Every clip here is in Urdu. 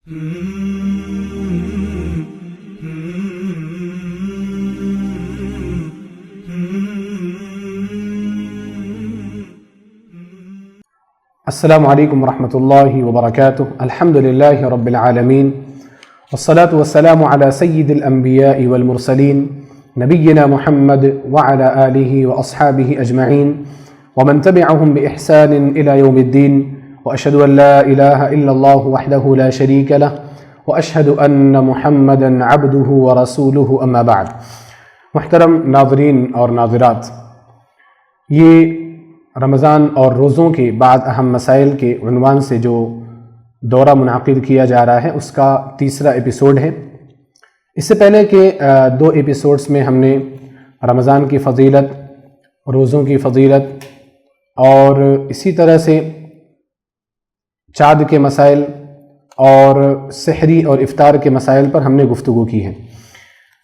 السلام علیکم ورحمۃ اللہ وبرکاتہ. الحمد للہ رب العالمین والصلاة والسلام علی سید الانبیاء والمرسلین نبینا محمد وعلی آلہ واصحابہ اجمعین ومن تبعهم بإحسان الى یوم الدین واشهد ان لا الہ الا اللہ وحدہ لا شریک لہ واشهد ان محمدا عبدہ ورسولہ اما بعد. محترم ناظرین اور ناظرات، یہ رمضان اور روزوں کے بعد اہم مسائل کے عنوان سے جو دورہ منعقد کیا جا رہا ہے اس کا تیسرا ایپیسوڈ ہے. اس سے پہلے کہ دو ایپیسوڈز میں ہم نے رمضان کی فضیلت، روزوں کی فضیلت اور اسی طرح سے چاند کے مسائل اور سحری اور افطار کے مسائل پر ہم نے گفتگو کی ہے.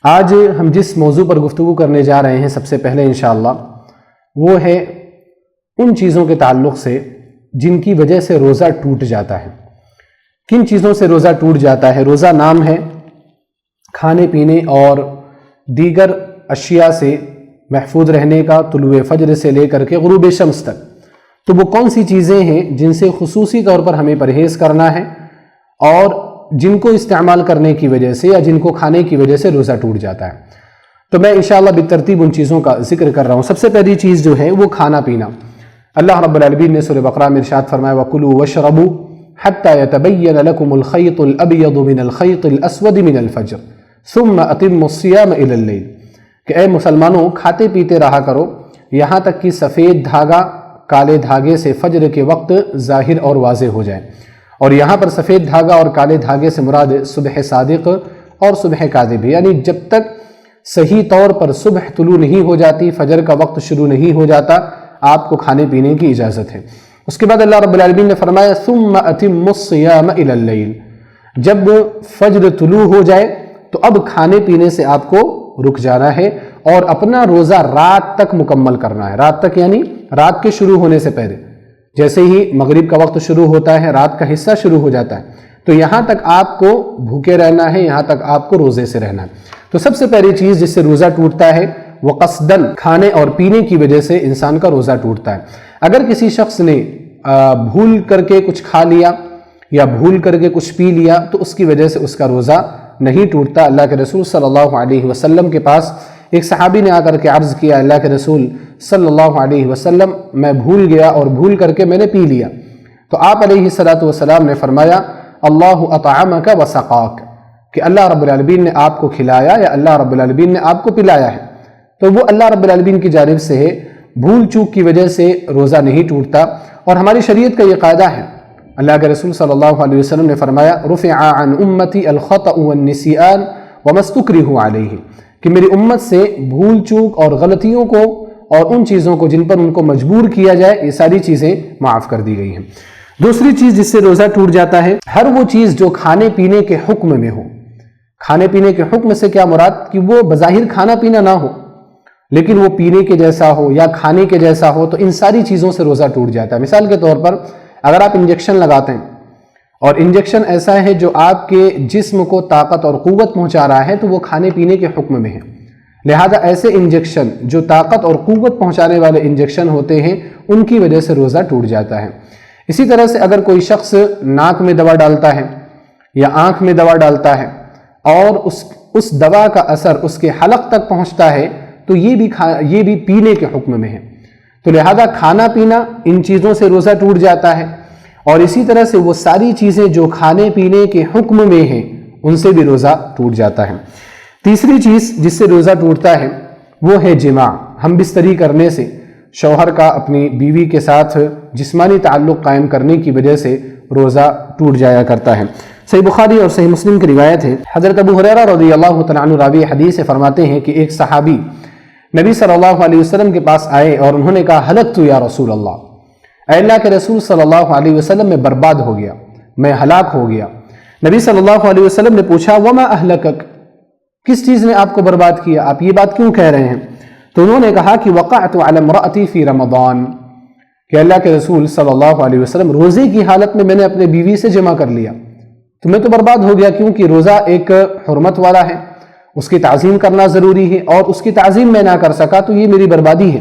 آج ہم جس موضوع پر گفتگو کرنے جا رہے ہیں سب سے پہلے انشاءاللہ وہ ہے ان چیزوں کے تعلق سے جن کی وجہ سے روزہ ٹوٹ جاتا ہے. کن چیزوں سے روزہ ٹوٹ جاتا ہے؟ روزہ نام ہے کھانے پینے اور دیگر اشیاء سے محفوظ رہنے کا طلوع فجر سے لے کر کے غروب شمس تک. تو وہ کون سی چیزیں ہیں جن سے خصوصی طور پر ہمیں پرہیز کرنا ہے اور جن کو استعمال کرنے کی وجہ سے یا جن کو کھانے کی وجہ سے روزہ ٹوٹ جاتا ہے؟ تو میں انشاءاللہ بالترتیب ان چیزوں کا ذکر کر رہا ہوں. سب سے پہلی چیز جو ہے وہ کھانا پینا. اللہ رب العالمین نے سورہ بقرہ میں ارشاد فرمایا وَكُلُوا وَاشْرَبُوا حَتَّى يَتَبَيَّنَ لَكُمُ الْخَيْطُ الْأَبْيَضُ مِنَ الْخَيْطِ الْأَسْوَدِ مِنَ الْفَجْرِ ثُمَّ أَتِمُّوا الصِّيَامَ إِلَى اللَّيْلِ کہ اے مسلمانوں کھاتے پیتے رہا کرو یہاں تک کہ سفید دھاگا کالے دھاگے سے فجر کے وقت ظاہر اور واضح ہو جائے. اور یہاں پر سفید دھاگا اور کالے دھاگے سے مراد صبح صادق اور صبح کاذب، یعنی جب تک صحیح طور پر صبح طلوع نہیں ہو جاتی، فجر کا وقت شروع نہیں ہو جاتا، آپ کو کھانے پینے کی اجازت ہے. اس کے بعد اللہ رب العالمین نے فرمایا ثُمَّ أَتِمُّوا الصِّيَامَ إِلَى اللَّيْلِ جب فجر طلوع ہو جائے تو اب کھانے پینے سے آپ کو رک جانا ہے اور اپنا روزہ رات تک مکمل کرنا ہے. رات تک یعنی رات کے شروع ہونے سے پہلے، جیسے ہی مغرب کا وقت شروع ہوتا ہے رات کا حصہ شروع ہو جاتا ہے، تو یہاں تک آپ کو بھوکے رہنا ہے، یہاں تک آپ کو روزے سے رہنا ہے. تو سب سے پہلی چیز جس سے روزہ ٹوٹتا ہے وہ قصداً کھانے اور پینے کی وجہ سے انسان کا روزہ ٹوٹتا ہے. اگر کسی شخص نے بھول کر کے کچھ کھا لیا یا بھول کر کے کچھ پی لیا تو اس کی وجہ سے اس کا روزہ نہیں ٹوٹتا. اللہ کے رسول صلی اللہ علیہ وسلم کے پاس ایک صحابی نے آ کر کے عرض کیا اللہ کے رسول صلی اللہ علیہ وسلم میں بھول گیا اور بھول کر کے میں نے پی لیا. تو آپ علیہ الصلاۃ والسلام نے فرمایا اللہ اطعمک وسقاک کہ اللہ رب العالمین نے آپ کو کھلایا یا اللہ رب العالمین نے آپ کو پلایا ہے. تو وہ اللہ رب العالمین کی جانب سے ہے، بھول چوک کی وجہ سے روزہ نہیں ٹوٹتا. اور ہماری شریعت کا یہ قاعدہ ہے، اللہ کے رسول صلی اللہ علیہ وسلم نے فرمایا رفع عن امتی الخطأ والنسیان وما استکرہوا علیہ کہ میری امت سے بھول چوک اور غلطیوں کو اور ان چیزوں کو جن پر ان کو مجبور کیا جائے یہ ساری چیزیں معاف کر دی گئی ہیں. دوسری چیز جس سے روزہ ٹوٹ جاتا ہے ہر وہ چیز جو کھانے پینے کے حکم میں ہو. کھانے پینے کے حکم سے کیا مراد کہ وہ بظاہر کھانا پینا نہ ہو لیکن وہ پینے کے جیسا ہو یا کھانے کے جیسا ہو، تو ان ساری چیزوں سے روزہ ٹوٹ جاتا ہے. مثال کے طور پر اگر آپ انجیکشن لگاتے ہیں اور انجیکشن ایسا ہے جو آپ کے جسم کو طاقت اور قوت پہنچا رہا ہے تو وہ کھانے پینے کے حکم میں ہے. لہذا ایسے انجیکشن جو طاقت اور قوت پہنچانے والے انجیکشن ہوتے ہیں ان کی وجہ سے روزہ ٹوٹ جاتا ہے. اسی طرح سے اگر کوئی شخص ناک میں دوا ڈالتا ہے یا آنکھ میں دوا ڈالتا ہے اور اس دوا کا اثر اس کے حلق تک پہنچتا ہے تو یہ بھی پینے کے حکم میں ہے. تو لہذا کھانا پینا ان چیزوں سے روزہ ٹوٹ جاتا ہے اور اسی طرح سے وہ ساری چیزیں جو کھانے پینے کے حکم میں ہیں ان سے بھی روزہ ٹوٹ جاتا ہے. تیسری چیز جس سے روزہ ٹوٹتا ہے وہ ہے جماع. ہم بستری کرنے سے شوہر کا اپنی بیوی کے ساتھ جسمانی تعلق قائم کرنے کی وجہ سے روزہ ٹوٹ جایا کرتا ہے. صحیح بخاری اور صحیح مسلم کی روایت ہے، حضرت ابو ہریرہ رضی اللہ تعالیٰ عنہ راوی حدیث سے فرماتے ہیں کہ ایک صحابی نبی صلی اللہ علیہ وسلم کے پاس آئے اور انہوں نے کہا ہلکت یا رسول اللہ، اے اللہ کے رسول صلی اللہ علیہ وسلم میں برباد ہو گیا، میں ہلاک ہو گیا. نبی صلی اللہ علیہ وسلم نے پوچھا وما اہلکک، کس چیز نے آپ کو برباد کیا، آپ یہ بات کیوں کہہ رہے ہیں؟ تو انہوں نے کہا کہ وقعت علی امرأتی فی رمضان، کہ اللہ کے رسول صلی اللہ علیہ وسلم روزے کی حالت میں میں نے اپنے بیوی سے جمع کر لیا. تو میں تو برباد ہو گیا، کیونکہ روزہ ایک حرمت والا ہے، اس کی تعظیم کرنا ضروری ہے، اور اس کی تعظیم میں نہ کر سکا تو یہ میری بربادی ہے۔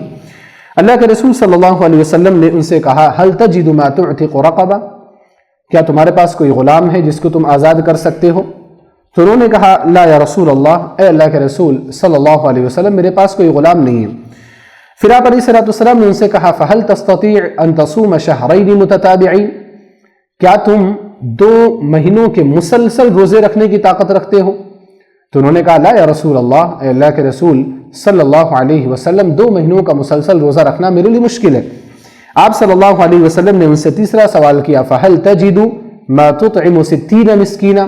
اللہ کے رسول صلی اللہ علیہ وسلم نے ان سے کہا هل تجد ما تعتق رقبہ، کیا تمہارے پاس کوئی غلام ہے جس کو تم آزاد کر سکتے ہو؟ تو انہوں نے کہا لا یا رسول اللہ، اے اللہ کے رسول صلی اللہ علیہ وسلم میرے پاس کوئی غلام نہیں ہے۔ پھر آپ علیہ السلام نے ان سے کہا فہل تستطيع ان تصوم شهرين متتابعين، کیا تم 2 مہینوں کے مسلسل روزے رکھنے کی طاقت رکھتے ہو؟ تو انہوں نے کہا لا یا رسول اللہ، اے اللہ کے رسول صلی اللہ علیہ وسلم 2 مہینوں کا مسلسل روزہ رکھنا میرے لیے مشکل ہے۔ آپ صلی اللہ علیہ وسلم نے ان سے تیسرا سوال کیا فہل تجد ما تطعم 60 مسکینا،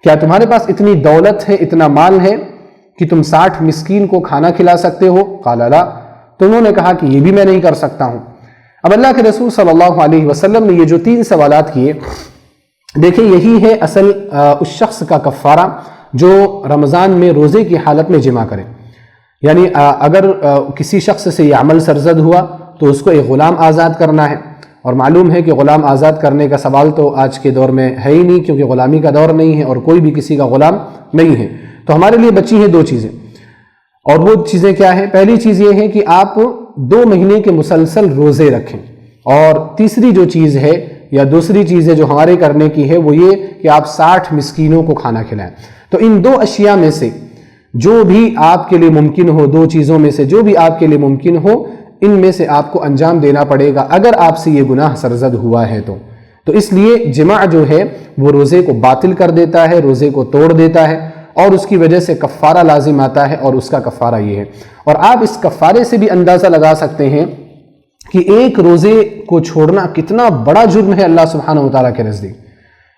کیا تمہارے پاس اتنی دولت ہے، اتنا مال ہے کہ تم 60 مسکین کو کھانا کھلا سکتے ہو؟ قال لا، تو انہوں نے کہا کہ یہ بھی میں نہیں کر سکتا ہوں۔ اب اللہ کے رسول صلی اللہ علیہ وسلم نے یہ جو 3 سوالات کیے، دیکھیں یہی ہے اصل اس شخص کا کفارہ جو رمضان میں روزے کی حالت میں جمع کرے۔ یعنی اگر کسی شخص سے یہ عمل سرزد ہوا تو اس کو ایک غلام آزاد کرنا ہے، اور معلوم ہے کہ غلام آزاد کرنے کا سوال تو آج کے دور میں ہے ہی نہیں، کیونکہ غلامی کا دور نہیں ہے اور کوئی بھی کسی کا غلام نہیں ہے۔ تو ہمارے لیے بچی ہیں 2 چیزیں، اور وہ چیزیں کیا ہیں؟ پہلی چیز یہ ہے کہ آپ 2 مہینے کے مسلسل روزے رکھیں، اور تیسری جو چیز ہے یا دوسری چیز ہے جو ہمارے کرنے کی ہے وہ یہ کہ آپ 60 مسکینوں کو کھانا کھلائیں۔ تو ان 2 اشیاء میں سے جو بھی آپ کے لیے ممکن ہو، 2 چیزوں میں سے جو بھی آپ کے لیے ممکن ہو، ان میں سے آپ کو انجام دینا پڑے گا اگر آپ سے یہ گناہ سرزد ہوا ہے تو اس لیے جماع جو ہے وہ روزے کو باطل کر دیتا ہے، روزے کو توڑ دیتا ہے، اور اس کی وجہ سے کفارہ لازم آتا ہے، اور اس کا کفارہ یہ ہے۔ اور آپ اس کفارے سے بھی اندازہ لگا سکتے ہیں کہ ایک روزے کو چھوڑنا کتنا بڑا جرم ہے اللہ سبحانہ وتعالیٰ کے نزدیک۔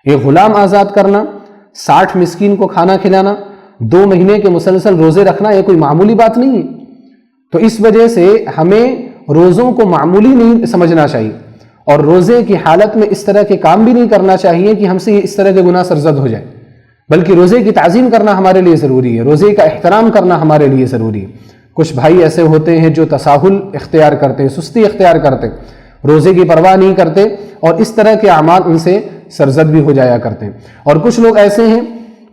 ایک غلام آزاد کرنا، 60 مسکین کو کھانا کھلانا، 2 مہینے کے مسلسل روزے رکھنا، یہ کوئی معمولی بات نہیں ہے۔ تو اس وجہ سے ہمیں روزوں کو معمولی نہیں سمجھنا چاہیے، اور روزے کی حالت میں اس طرح کے کام بھی نہیں کرنا چاہیے کہ ہم سے اس طرح کے گناہ سرزد ہو جائے، بلکہ روزے کی تعظیم کرنا ہمارے لیے ضروری ہے، روزے کا احترام کرنا ہمارے لیے ضروری ہے۔ کچھ بھائی ایسے ہوتے ہیں جو تساہل اختیار کرتے ہیں، سستی اختیار کرتے ہیں، روزے کی پرواہ نہیں کرتے، اور اس طرح کے اعمال ان سے سرزد بھی ہو جایا کرتے ہیں۔ اور کچھ لوگ ایسے ہیں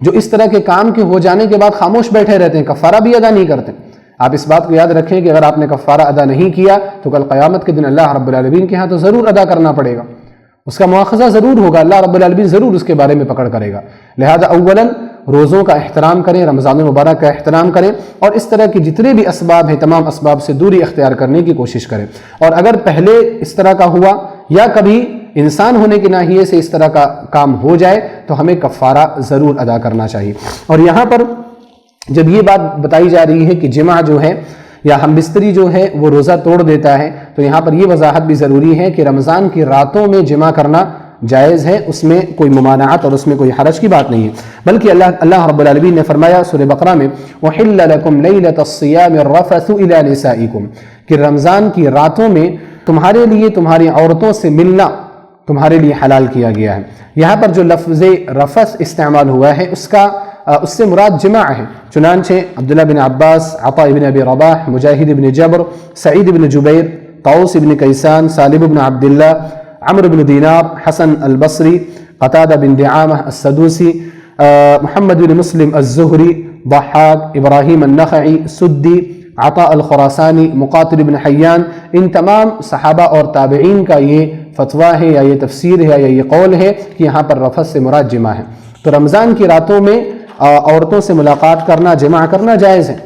جو اس طرح کے کام کے ہو جانے کے بعد خاموش بیٹھے رہتے ہیں، کفارہ بھی ادا نہیں کرتے۔ آپ اس بات کو یاد رکھیں کہ اگر آپ نے کفارہ ادا نہیں کیا تو کل قیامت کے دن اللہ رب العالمین کے ہاں تو ضرور ادا کرنا پڑے گا، اس کا مواخذہ ضرور ہوگا، اللہ رب العالمین ضرور اس کے بارے میں پکڑ کرے گا۔ لہذا اولاً روزوں کا احترام کریں، رمضان المبارک کا احترام کریں، اور اس طرح کی جتنے بھی اسباب ہیں تمام اسباب سے دوری اختیار کرنے کی کوشش کریں۔ اور اگر پہلے اس طرح کا ہوا یا کبھی انسان ہونے کے ناحیے سے اس طرح کا کام ہو جائے تو ہمیں کفارہ ضرور ادا کرنا چاہیے۔ اور یہاں پر جب یہ بات بتائی جا رہی ہے کہ جمع جو ہے یا ہم بستری جو ہے وہ روزہ توڑ دیتا ہے، تو یہاں پر یہ وضاحت بھی ضروری ہے کہ رمضان کی راتوں میں جمع کرنا جائز ہے، اس میں کوئی ممانعت اور اس میں کوئی حرج کی بات نہیں ہے، بلکہ اللہ رب العالمین نے فرمایا سورہ بقرہ میں وَحِلَّ لَكُمْ لَيْلَةَ الصِّيَامِ الرَّفَثُ إِلَى نِسَائِكُمْ، کہ رمضان کی راتوں میں تمہارے لیے تمہاری عورتوں سے ملنا تمہارے لیے حلال کیا گیا ہے۔ یہاں پر جو لفظ رفث استعمال ہوا ہے اس سے مراد جماع ہے، چنانچہ عبداللہ بن عباس، عطاء بن ابی رباح، مجاہد بن جبر، سعید بن جبیر، طاؤس بن کیسان، سالم بن عبداللہ، عمرو بن دینار، حسن البصری، قتادہ بن دعامہ السدوسی، محمد بن مسلم الزہری، ضحاک، ابراہیم النخعی، سدی، عطاء الخراسانی، مقاتل بن حیان، ان تمام صحابہ اور تابعین کا یہ فتویٰ ہے یا یہ تفسیر ہے یا یہ قول ہے کہ یہاں پر رفث سے مراد جمع ہے۔ تو رمضان کی راتوں میں عورتوں سے ملاقات کرنا، جمع کرنا جائز ہے،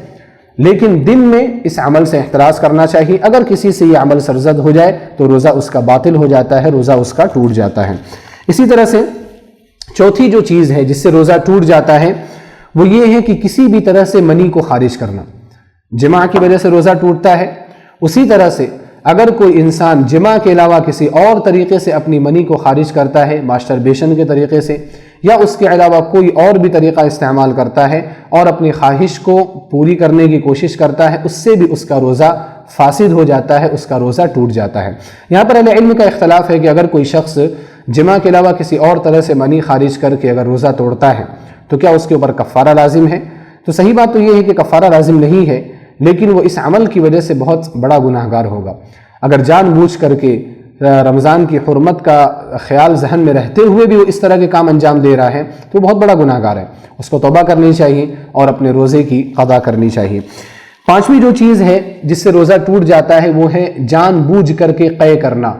لیکن دن میں اس عمل سے احتراز کرنا چاہیے۔ اگر کسی سے یہ عمل سرزد ہو جائے تو روزہ اس کا باطل ہو جاتا ہے، روزہ اس کا ٹوٹ جاتا ہے۔ اسی طرح سے چوتھی جو چیز ہے جس سے روزہ ٹوٹ جاتا ہے وہ یہ ہے کہ کسی بھی طرح سے منی کو خارج کرنا، جمع کی وجہ سے روزہ ٹوٹتا ہے۔ اسی طرح سے اگر کوئی انسان جمع کے علاوہ کسی اور طریقے سے اپنی منی کو خارج کرتا ہے، ماسٹربیشن کے طریقے سے، یا اس کے علاوہ کوئی اور بھی طریقہ استعمال کرتا ہے اور اپنی خواہش کو پوری کرنے کی کوشش کرتا ہے، اس سے بھی اس کا روزہ فاسد ہو جاتا ہے، اس کا روزہ ٹوٹ جاتا ہے۔ یہاں پر اہل علم کا اختلاف ہے کہ اگر کوئی شخص جمع کے علاوہ کسی اور طرح سے منی خارج کر کے اگر روزہ توڑتا ہے تو کیا اس کے اوپر کفارہ لازم ہے؟ تو صحیح بات تو یہ ہے کہ کفارہ لازم نہیں ہے، لیکن وہ اس عمل کی وجہ سے بہت بڑا گناہگار ہوگا۔ اگر جان بوجھ کر کے رمضان کی حرمت کا خیال ذہن میں رہتے ہوئے بھی وہ اس طرح کے کام انجام دے رہا ہے تو وہ بہت بڑا گناہ گار ہے، اس کو توبہ کرنی چاہیے اور اپنے روزے کی قضا کرنی چاہیے۔ پانچویں جو چیز ہے جس سے روزہ ٹوٹ جاتا ہے وہ ہے جان بوجھ کر کے قے کرنا،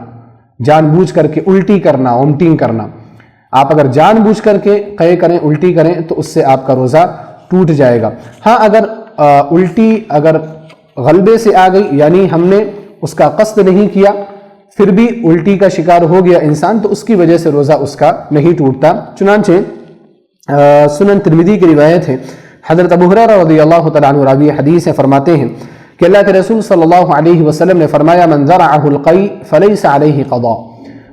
جان بوجھ کر کے الٹی کرنا، وومٹنگ کرنا۔ آپ اگر جان بوجھ کر کے قے کریں، الٹی کریں تو اس سے آپ کا روزہ ٹوٹ جائے گا۔ ہاں اگر الٹی اگر غلبے سے آ گئی، یعنی ہم نے اس کا قصد نہیں کیا پھر بھی الٹی کا شکار ہو گیا انسان، تو اس کی وجہ سے روزہ اس کا نہیں ٹوٹتا۔ چنانچہ سنن ترمذی کی روایت ہے، حضرت ابو ہریرہ رضی اللہ تعالیٰ عنہ راوی حدیث ہے، فرماتے ہیں کہ اللہ کے رسول صلی اللہ علیہ وسلم نے فرمایا من ذرعہ القی فلیس علیہ قضاء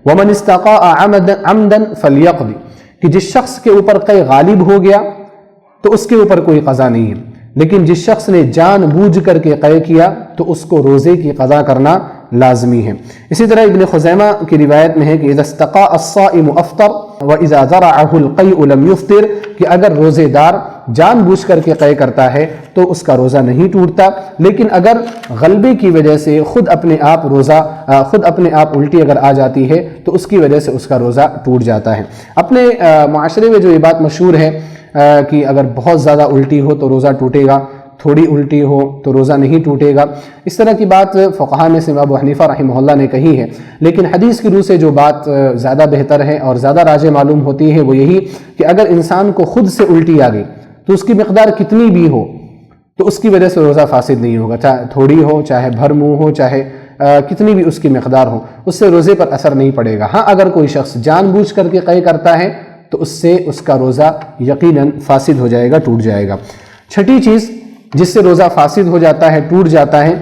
ومن استقاء عمدا فلیقضی، کہ جس شخص کے اوپر قی غالب ہو گیا تو اس کے اوپر کوئی قضا نہیں ہے، لیکن جس شخص نے جان بوجھ کر کے قے کیا تو اس کو روزے کی قضا کرنا لازمی ہے۔ اسی طرح ابن خزیمہ کی روایت میں ہے کہ اذا استقاء الصائم افطر واذا ذرعه القیء لم یفطر، کہ اگر روزے دار جان بوجھ کر کے قے کرتا ہے تو اس کا روزہ نہیں ٹوٹتا، لیکن اگر غلبے کی وجہ سے خود اپنے آپ الٹی اگر آ جاتی ہے تو اس کی وجہ سے اس کا روزہ ٹوٹ جاتا ہے۔ اپنے معاشرے میں جو یہ بات مشہور ہے کہ اگر بہت زیادہ الٹی ہو تو روزہ ٹوٹے گا، تھوڑی الٹی ہو تو روزہ نہیں ٹوٹے گا، اس طرح کی بات فقہاء میں سے ابو حنیفہ رحمہ اللہ نے کہی ہے، لیکن حدیث کی روح سے جو بات زیادہ بہتر ہے اور زیادہ راجح معلوم ہوتی ہے وہ یہی کہ اگر انسان کو خود سے الٹی آ گئی تو اس کی مقدار کتنی بھی ہو تو اس کی وجہ سے روزہ فاسد نہیں ہوگا، چاہے تھوڑی ہو، چاہے بھر منہ ہو، چاہے کتنی بھی اس کی مقدار ہو، اس سے روزے پر اثر نہیں پڑے گا۔ ہاں اگر کوئی شخص جان بوجھ کر کے قے کرتا ہے تو اس سے اس کا روزہ یقیناً فاسد ہو جائے گا، ٹوٹ جائے گا۔ چھٹی چیز جس سے روزہ فاسد ہو جاتا ہے، ٹوٹ جاتا ہے،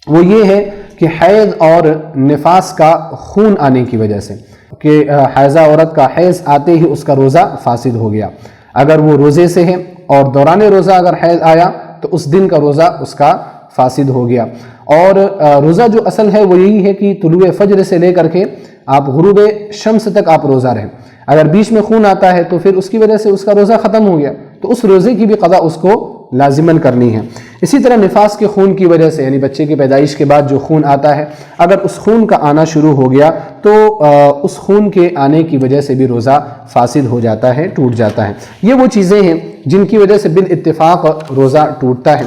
وہ یہ ہے کہ حیض اور نفاس کا خون آنے کی وجہ سے، کہ حائضہ عورت کا حیض آتے ہی اس کا روزہ فاسد ہو گیا۔ اگر وہ روزے سے ہے اور دوران روزہ اگر حیض آیا تو اس دن کا روزہ اس کا فاسد ہو گیا۔ اور روزہ جو اصل ہے وہ یہی ہے کہ طلوع فجر سے لے کر کے آپ غروب شمس تک آپ روزہ رہیں، اگر بیچ میں خون آتا ہے تو پھر اس کی وجہ سے اس کا روزہ ختم ہو گیا، تو اس روزے کی بھی قضا اس کو لازماً کرنی ہے۔ اسی طرح نفاس کے خون کی وجہ سے، یعنی بچے کی پیدائش کے بعد جو خون آتا ہے، اگر اس خون کا آنا شروع ہو گیا تو اس خون کے آنے کی وجہ سے بھی روزہ فاسد ہو جاتا ہے، ٹوٹ جاتا ہے۔ یہ وہ چیزیں ہیں جن کی وجہ سے بالاتفاق روزہ ٹوٹتا ہے۔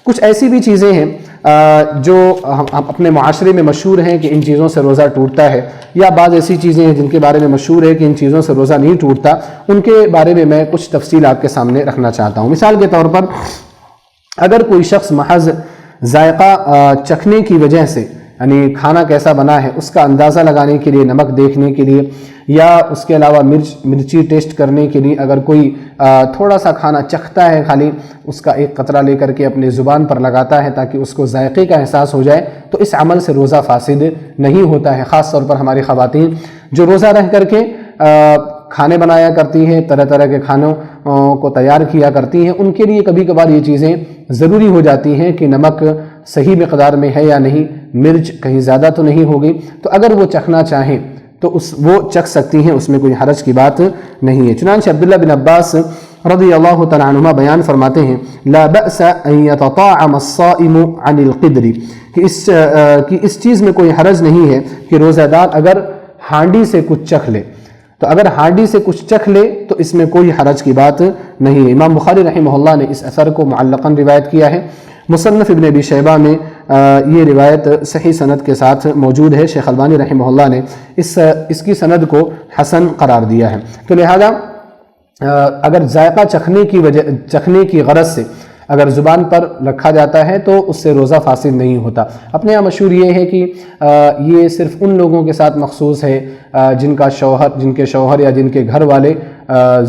کچھ ایسی بھی چیزیں ہیں جو اپنے معاشرے میں مشہور ہیں کہ ان چیزوں سے روزہ ٹوٹتا ہے، یا بعض ایسی چیزیں ہیں جن کے بارے میں مشہور ہے کہ ان چیزوں سے روزہ نہیں ٹوٹتا، ان کے بارے میں میں کچھ تفصیل آپ کے سامنے رکھنا چاہتا ہوں۔ مثال کے طور پر اگر کوئی شخص محض ذائقہ چکھنے کی وجہ سے، یعنی کھانا کیسا بنا ہے اس کا اندازہ لگانے کے لیے، نمک دیکھنے کے لیے، یا اس کے علاوہ مرچی ٹیسٹ کرنے کے لیے اگر کوئی تھوڑا سا کھانا چکھتا ہے، خالی اس کا ایک قطرہ لے کر کے اپنے زبان پر لگاتا ہے تاکہ اس کو ذائقے کا احساس ہو جائے، تو اس عمل سے روزہ فاسد نہیں ہوتا ہے۔ خاص طور پر ہماری خواتین جو روزہ رہ کر کے کھانے بنایا کرتی ہیں، طرح طرح کے کھانوں کو تیار کیا کرتی ہیں، ان کے لیے کبھی کبھار یہ چیزیں ضروری ہو جاتی ہیں کہ نمک صحیح مقدار میں ہے یا نہیں، مرچ کہیں زیادہ تو نہیں ہوگی، تو اگر وہ چکھنا چاہیں تو وہ چکھ سکتی ہیں، اس میں کوئی حرج کی بات نہیں ہے۔ چنانچہ عبداللہ بن عباس رضی اللہ تعالیٰ عنہما بیان فرماتے ہیں لا بأس ان يتطاعم الصائم عن القدر، کہ اس چیز میں کوئی حرج نہیں ہے کہ روزہ دار اگر ہانڈی سے کچھ چکھ لے، تو اگر ہانڈی سے کچھ چکھ لے تو اس میں کوئی حرج کی بات نہیں ہے۔ امام بخاری رحمہ اللہ نے اس اثر کو معلقاً روایت کیا ہے، مصنف ابن ابی شیبہ میں یہ روایت صحیح سند کے ساتھ موجود ہے، شیخ البانی رحمہ اللہ نے اس کی سند کو حسن قرار دیا ہے۔ تو لہذا اگر ذائقہ چکھنے کی غرض سے اگر زبان پر رکھا جاتا ہے تو اس سے روزہ فاسد نہیں ہوتا۔ اپنے یہاں مشہور یہ ہے کہ یہ صرف ان لوگوں کے ساتھ مخصوص ہے جن کے شوہر یا جن کے گھر والے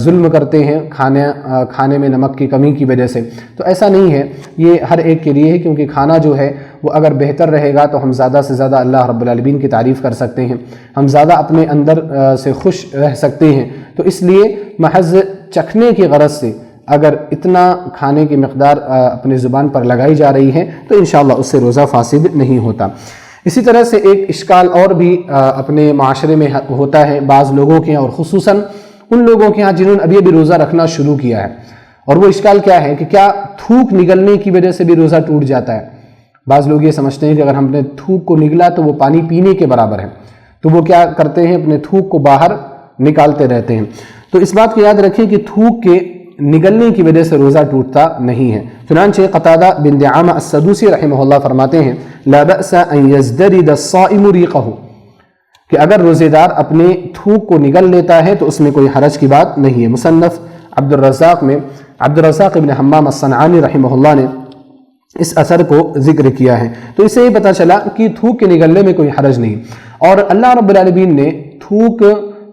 ظلم کرتے ہیں کھانے میں نمک کی کمی کی وجہ سے، تو ایسا نہیں ہے، یہ ہر ایک کے لیے ہے، کیونکہ کھانا جو ہے وہ اگر بہتر رہے گا تو ہم زیادہ سے زیادہ اللہ رب العالمین کی تعریف کر سکتے ہیں، ہم زیادہ اپنے اندر سے خوش رہ سکتے ہیں، تو اس لیے محض چکھنے کی غرض سے اگر اتنا کھانے کی مقدار اپنے زبان پر لگائی جا رہی ہے تو انشاءاللہ اس سے روزہ فاسد نہیں ہوتا۔ اسی طرح سے ایک اشکال اور بھی اپنے معاشرے میں ہوتا ہے بعض لوگوں کے، اور خصوصاً ان لوگوں کے ہاں جنہوں نے ابھی روزہ رکھنا شروع کیا ہے، اور وہ اشکال کیا ہے کہ کیا تھوک نگلنے کی وجہ سے بھی روزہ ٹوٹ جاتا ہے؟ بعض لوگ یہ سمجھتے ہیں کہ اگر ہم نے تھوک کو نگلا تو وہ پانی پینے کے برابر ہے، تو وہ کیا کرتے ہیں؟ اپنے تھوک کو باہر نکالتے رہتے ہیں۔ تو اس بات کو یاد رکھیں کہ تھوک کے نگلنے کی وجہ سے روزہ ٹوٹتا نہیں ہے۔ چنانچہ قتادہ بن دعامہ السدوسی رحمہ اللہ فرماتے ہیں لا بأس ان يزدرد الصائم ریقہ، کہ اگر روزے دار اپنے تھوک کو نگل لیتا ہے تو اس میں کوئی حرج کی بات نہیں ہے۔ مصنف عبد الرزاق میں عبد الرزاق ابن حمام الصنعانی رحمہ اللہ نے اس اثر کو ذکر کیا ہے۔ تو اس سے یہ پتہ چلا کہ تھوک کے نگلنے میں کوئی حرج نہیں، اور اللہ رب العالمین نے تھوک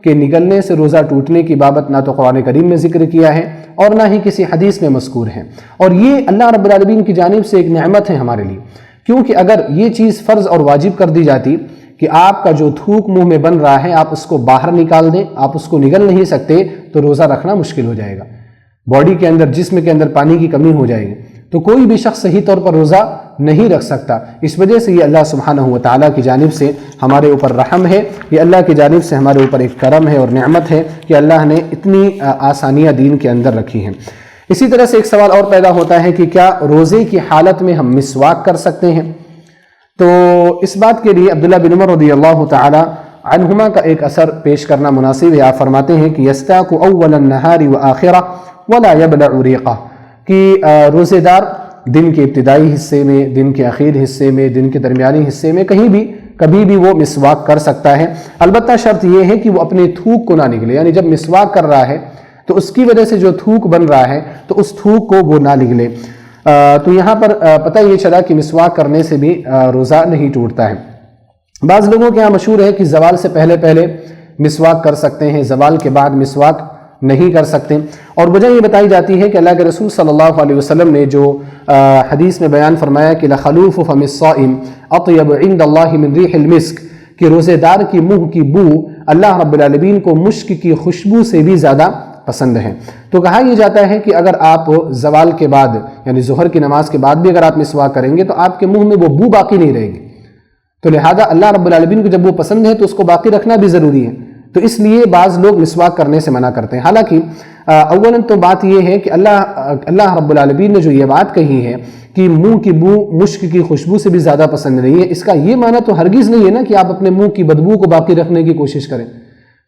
کے نگلنے سے روزہ ٹوٹنے کی بابت نہ تو قرآن کریم میں ذکر کیا ہے اور نہ ہی کسی حدیث میں مذکور ہے، اور یہ اللہ رب العالمین کی جانب سے ایک نعمت ہے ہمارے لیے، کیونکہ اگر یہ چیز فرض اور واجب کر دی جاتی کہ آپ کا جو تھوک منہ میں بن رہا ہے آپ اس کو باہر نکال دیں، آپ اس کو نگل نہیں سکتے، تو روزہ رکھنا مشکل ہو جائے گا، باڈی کے اندر، جسم کے اندر پانی کی کمی ہو جائے گی، تو کوئی بھی شخص صحیح طور پر روزہ نہیں رکھ سکتا۔ اس وجہ سے یہ اللہ سبحانہ و تعالیٰ کی جانب سے ہمارے اوپر رحم ہے، یہ اللہ کی جانب سے ہمارے اوپر ایک کرم ہے اور نعمت ہے کہ اللہ نے اتنی آسانیاں دین کے اندر رکھی ہیں۔ اسی طرح سے ایک سوال اور پیدا ہوتا ہے کہ کیا روزے کی حالت میں ہم مسواک کر سکتے ہیں؟ تو اس بات کے لیے عبداللہ بن عمر رضی اللہ تعالی عنہما کا ایک اثر پیش کرنا مناسب ہے۔ آپ فرماتے ہیں کہ یستاک اول النہار وآخرہ ولا یبلع ریقہ، کہ روزے دار دن کے ابتدائی حصے میں، دن کے اخیر حصے میں، دن کے درمیانی حصے میں کبھی بھی وہ مسواک کر سکتا ہے، البتہ شرط یہ ہے کہ وہ اپنے تھوک کو نہ نگلے، یعنی جب مسواک کر رہا ہے تو اس کی وجہ سے جو تھوک بن رہا ہے تو اس تھوک کو وہ نہ نگلے۔ تو یہاں پر پتہ یہ چلا کہ مسواک کرنے سے بھی روزہ نہیں ٹوٹتا ہے۔ بعض لوگوں کے یہاں مشہور ہے کہ زوال سے پہلے مسواک کر سکتے ہیں، زوال کے بعد مسواک نہیں کر سکتے، اور وجہ یہ بتائی جاتی ہے کہ اللہ کے رسول صلی اللہ علیہ وسلم نے جو حدیث میں بیان فرمایا کہ لخلوف فم الصائم اطیب عند اللہ من ریح المسک، کہ روزے دار کی منہ کی بو اللہ رب العالمین کو مشک کی خوشبو سے بھی زیادہ پسند ہے۔ تو کہا یہ جاتا ہے کہ اگر آپ زوال کے بعد یعنی ظہر کی نماز کے بعد بھی اگر آپ مسواک کریں گے تو آپ کے منہ میں وہ بو باقی نہیں رہے گی، تو لہذا اللہ رب العالمین کو جب وہ پسند ہے تو اس کو باقی رکھنا بھی ضروری ہے، تو اس لیے بعض لوگ مسواک کرنے سے منع کرتے ہیں۔ حالانکہ اولاً تو بات یہ ہے کہ اللہ رب العالمین نے جو یہ بات کہی ہے کہ منہ کی بو مشک کی خوشبو سے بھی زیادہ پسند نہیں ہے، اس کا یہ معنی تو ہرگز نہیں ہے نا کہ آپ اپنے منہ کی بدبو کو باقی رکھنے کی کوشش کریں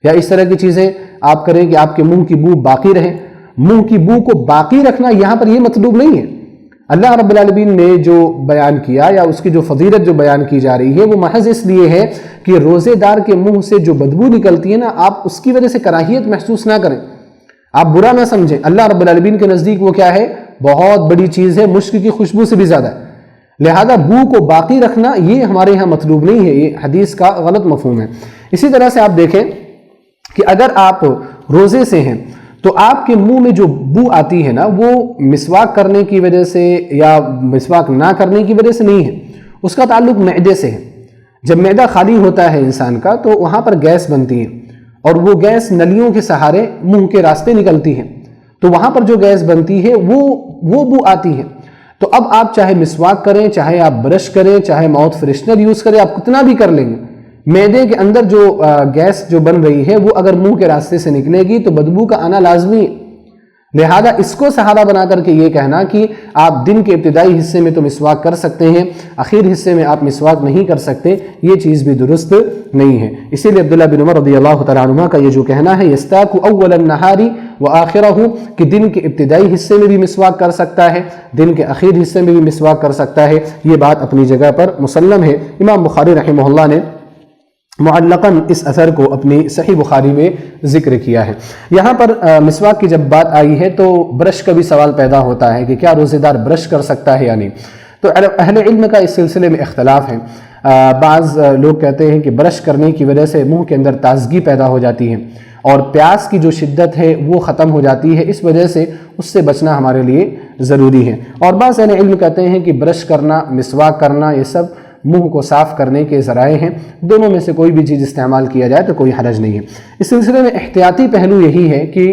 یا اس طرح کی چیزیں آپ کریں کہ آپ کے منہ کی بو باقی رہے۔ منہ کی بو کو باقی رکھنا یہاں پر یہ مطلوب نہیں ہے۔ اللہ رب العالمین نے جو بیان کیا یا اس کی جو فضیلت جو بیان کی جا رہی ہے وہ محض اس لیے ہے کہ روزے دار کے منہ سے جو بدبو نکلتی ہے نا، آپ اس کی وجہ سے کراہیت محسوس نہ کریں، آپ برا نہ سمجھیں۔ اللہ رب العالمین کے نزدیک وہ کیا ہے؟ بہت بڑی چیز ہے، مشک کی خوشبو سے بھی زیادہ ہے، لہذا بو کو باقی رکھنا یہ ہمارے ہاں مطلوب نہیں ہے، یہ حدیث کا غلط مفہوم ہے۔ اسی طرح سے آپ دیکھیں کہ اگر آپ روزے سے ہیں تو آپ کے منہ میں جو بو آتی ہے نا وہ مسواک کرنے کی وجہ سے یا مسواک نہ کرنے کی وجہ سے نہیں ہے، اس کا تعلق معدے سے ہے۔ جب معدہ خالی ہوتا ہے انسان کا تو وہاں پر گیس بنتی ہے اور وہ گیس نلیوں کے سہارے منہ کے راستے نکلتی ہے، تو وہاں پر جو گیس بنتی ہے وہ بو آتی ہے۔ تو اب آپ چاہے مسواک کریں، چاہے آپ برش کریں، چاہے ماؤتھ فریشنر یوز کریں، آپ کتنا بھی کر لیں گے، معدے کے اندر جو گیس جو بن رہی ہے وہ اگر منہ کے راستے سے نکلے گی تو بدبو کا آنا لازمی ہے۔ لہذا اس کو سہارا بنا کر کے یہ کہنا کہ آپ دن کے ابتدائی حصے میں تو مسواک کر سکتے ہیں، اخیر حصے میں آپ مسواک نہیں کر سکتے، یہ چیز بھی درست نہیں ہے۔ اسی لیے عبداللہ بن عمر رضی اللہ تعالیٰ عنہ کا یہ جو کہنا ہے یستاک اول النہار وآخرہ، کہ دن کے ابتدائی حصے میں بھی مسواک کر سکتا ہے، دن کے اخیر حصے میں بھی مسواک کر سکتا ہے، یہ بات اپنی جگہ پر مسلم ہے۔ امام بخاری رحمہ اللہ نے معلقاً اس اثر کو اپنی صحیح بخاری میں ذکر کیا ہے۔ یہاں پر مسواک کی جب بات آئی ہے تو برش کا بھی سوال پیدا ہوتا ہے کہ کیا روزے دار برش کر سکتا ہے یا نہیں، تو اہل علم کا اس سلسلے میں اختلاف ہے۔ بعض لوگ کہتے ہیں کہ برش کرنے کی وجہ سے منہ کے اندر تازگی پیدا ہو جاتی ہے اور پیاس کی جو شدت ہے وہ ختم ہو جاتی ہے، اس وجہ سے اس سے بچنا ہمارے لیے ضروری ہے، اور بعض اہل علم کہتے ہیں کہ برش کرنا، مسواک کرنا، یہ سب منہ کو صاف کرنے کے ذرائع ہیں، دونوں میں سے کوئی بھی چیز استعمال کیا جائے تو کوئی حرج نہیں ہے۔ اس سلسلے میں احتیاطی پہلو یہی ہے کہ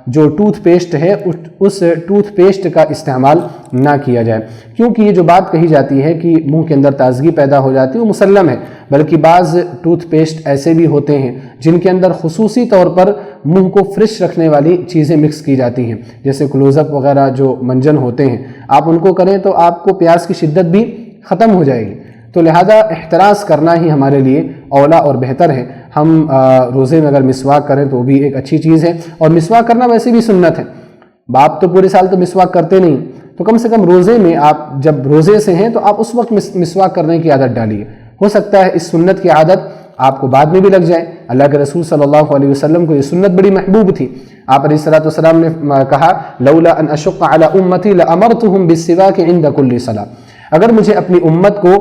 جو ٹوتھ پیسٹ ہے اس ٹوتھ پیسٹ کا استعمال نہ کیا جائے، کیونکہ یہ جو بات کہی جاتی ہے کہ منہ کے اندر تازگی پیدا ہو جاتی ہے وہ مسلم ہے، بلکہ بعض ٹوتھ پیسٹ ایسے بھی ہوتے ہیں جن کے اندر خصوصی طور پر منہ کو فریش رکھنے والی چیزیں مکس کی جاتی ہیں، جیسے کلوز اپ وغیرہ جو منجن ہوتے ہیں، آپ ان کو کریں تو آپ کو پیاس کی شدت بھی ختم ہو جائے گی۔ تو لہذا احتراز کرنا ہی ہمارے لیے اولا اور بہتر ہے۔ ہم روزے میں اگر مسواک کریں تو وہ بھی ایک اچھی چیز ہے، اور مسواک کرنا ویسے بھی سنت ہے۔ آپ تو پورے سال تو مسواک کرتے نہیں، تو کم سے کم روزے میں آپ جب روزے سے ہیں تو آپ اس وقت مسواک کرنے کی عادت ڈالیے۔ ہو سکتا ہے اس سنت کی عادت آپ کو بعد میں بھی لگ جائے۔ اللہ کے رسول صلی اللہ علیہ وسلم کو یہ سنت بڑی محبوب تھی۔ آپ علیہ الصلوۃ والسلام نے کہا لولا ان اشق علی امتی لامرتهم بالسواک عند کل صلاۃ، اگر مجھے اپنی امت کو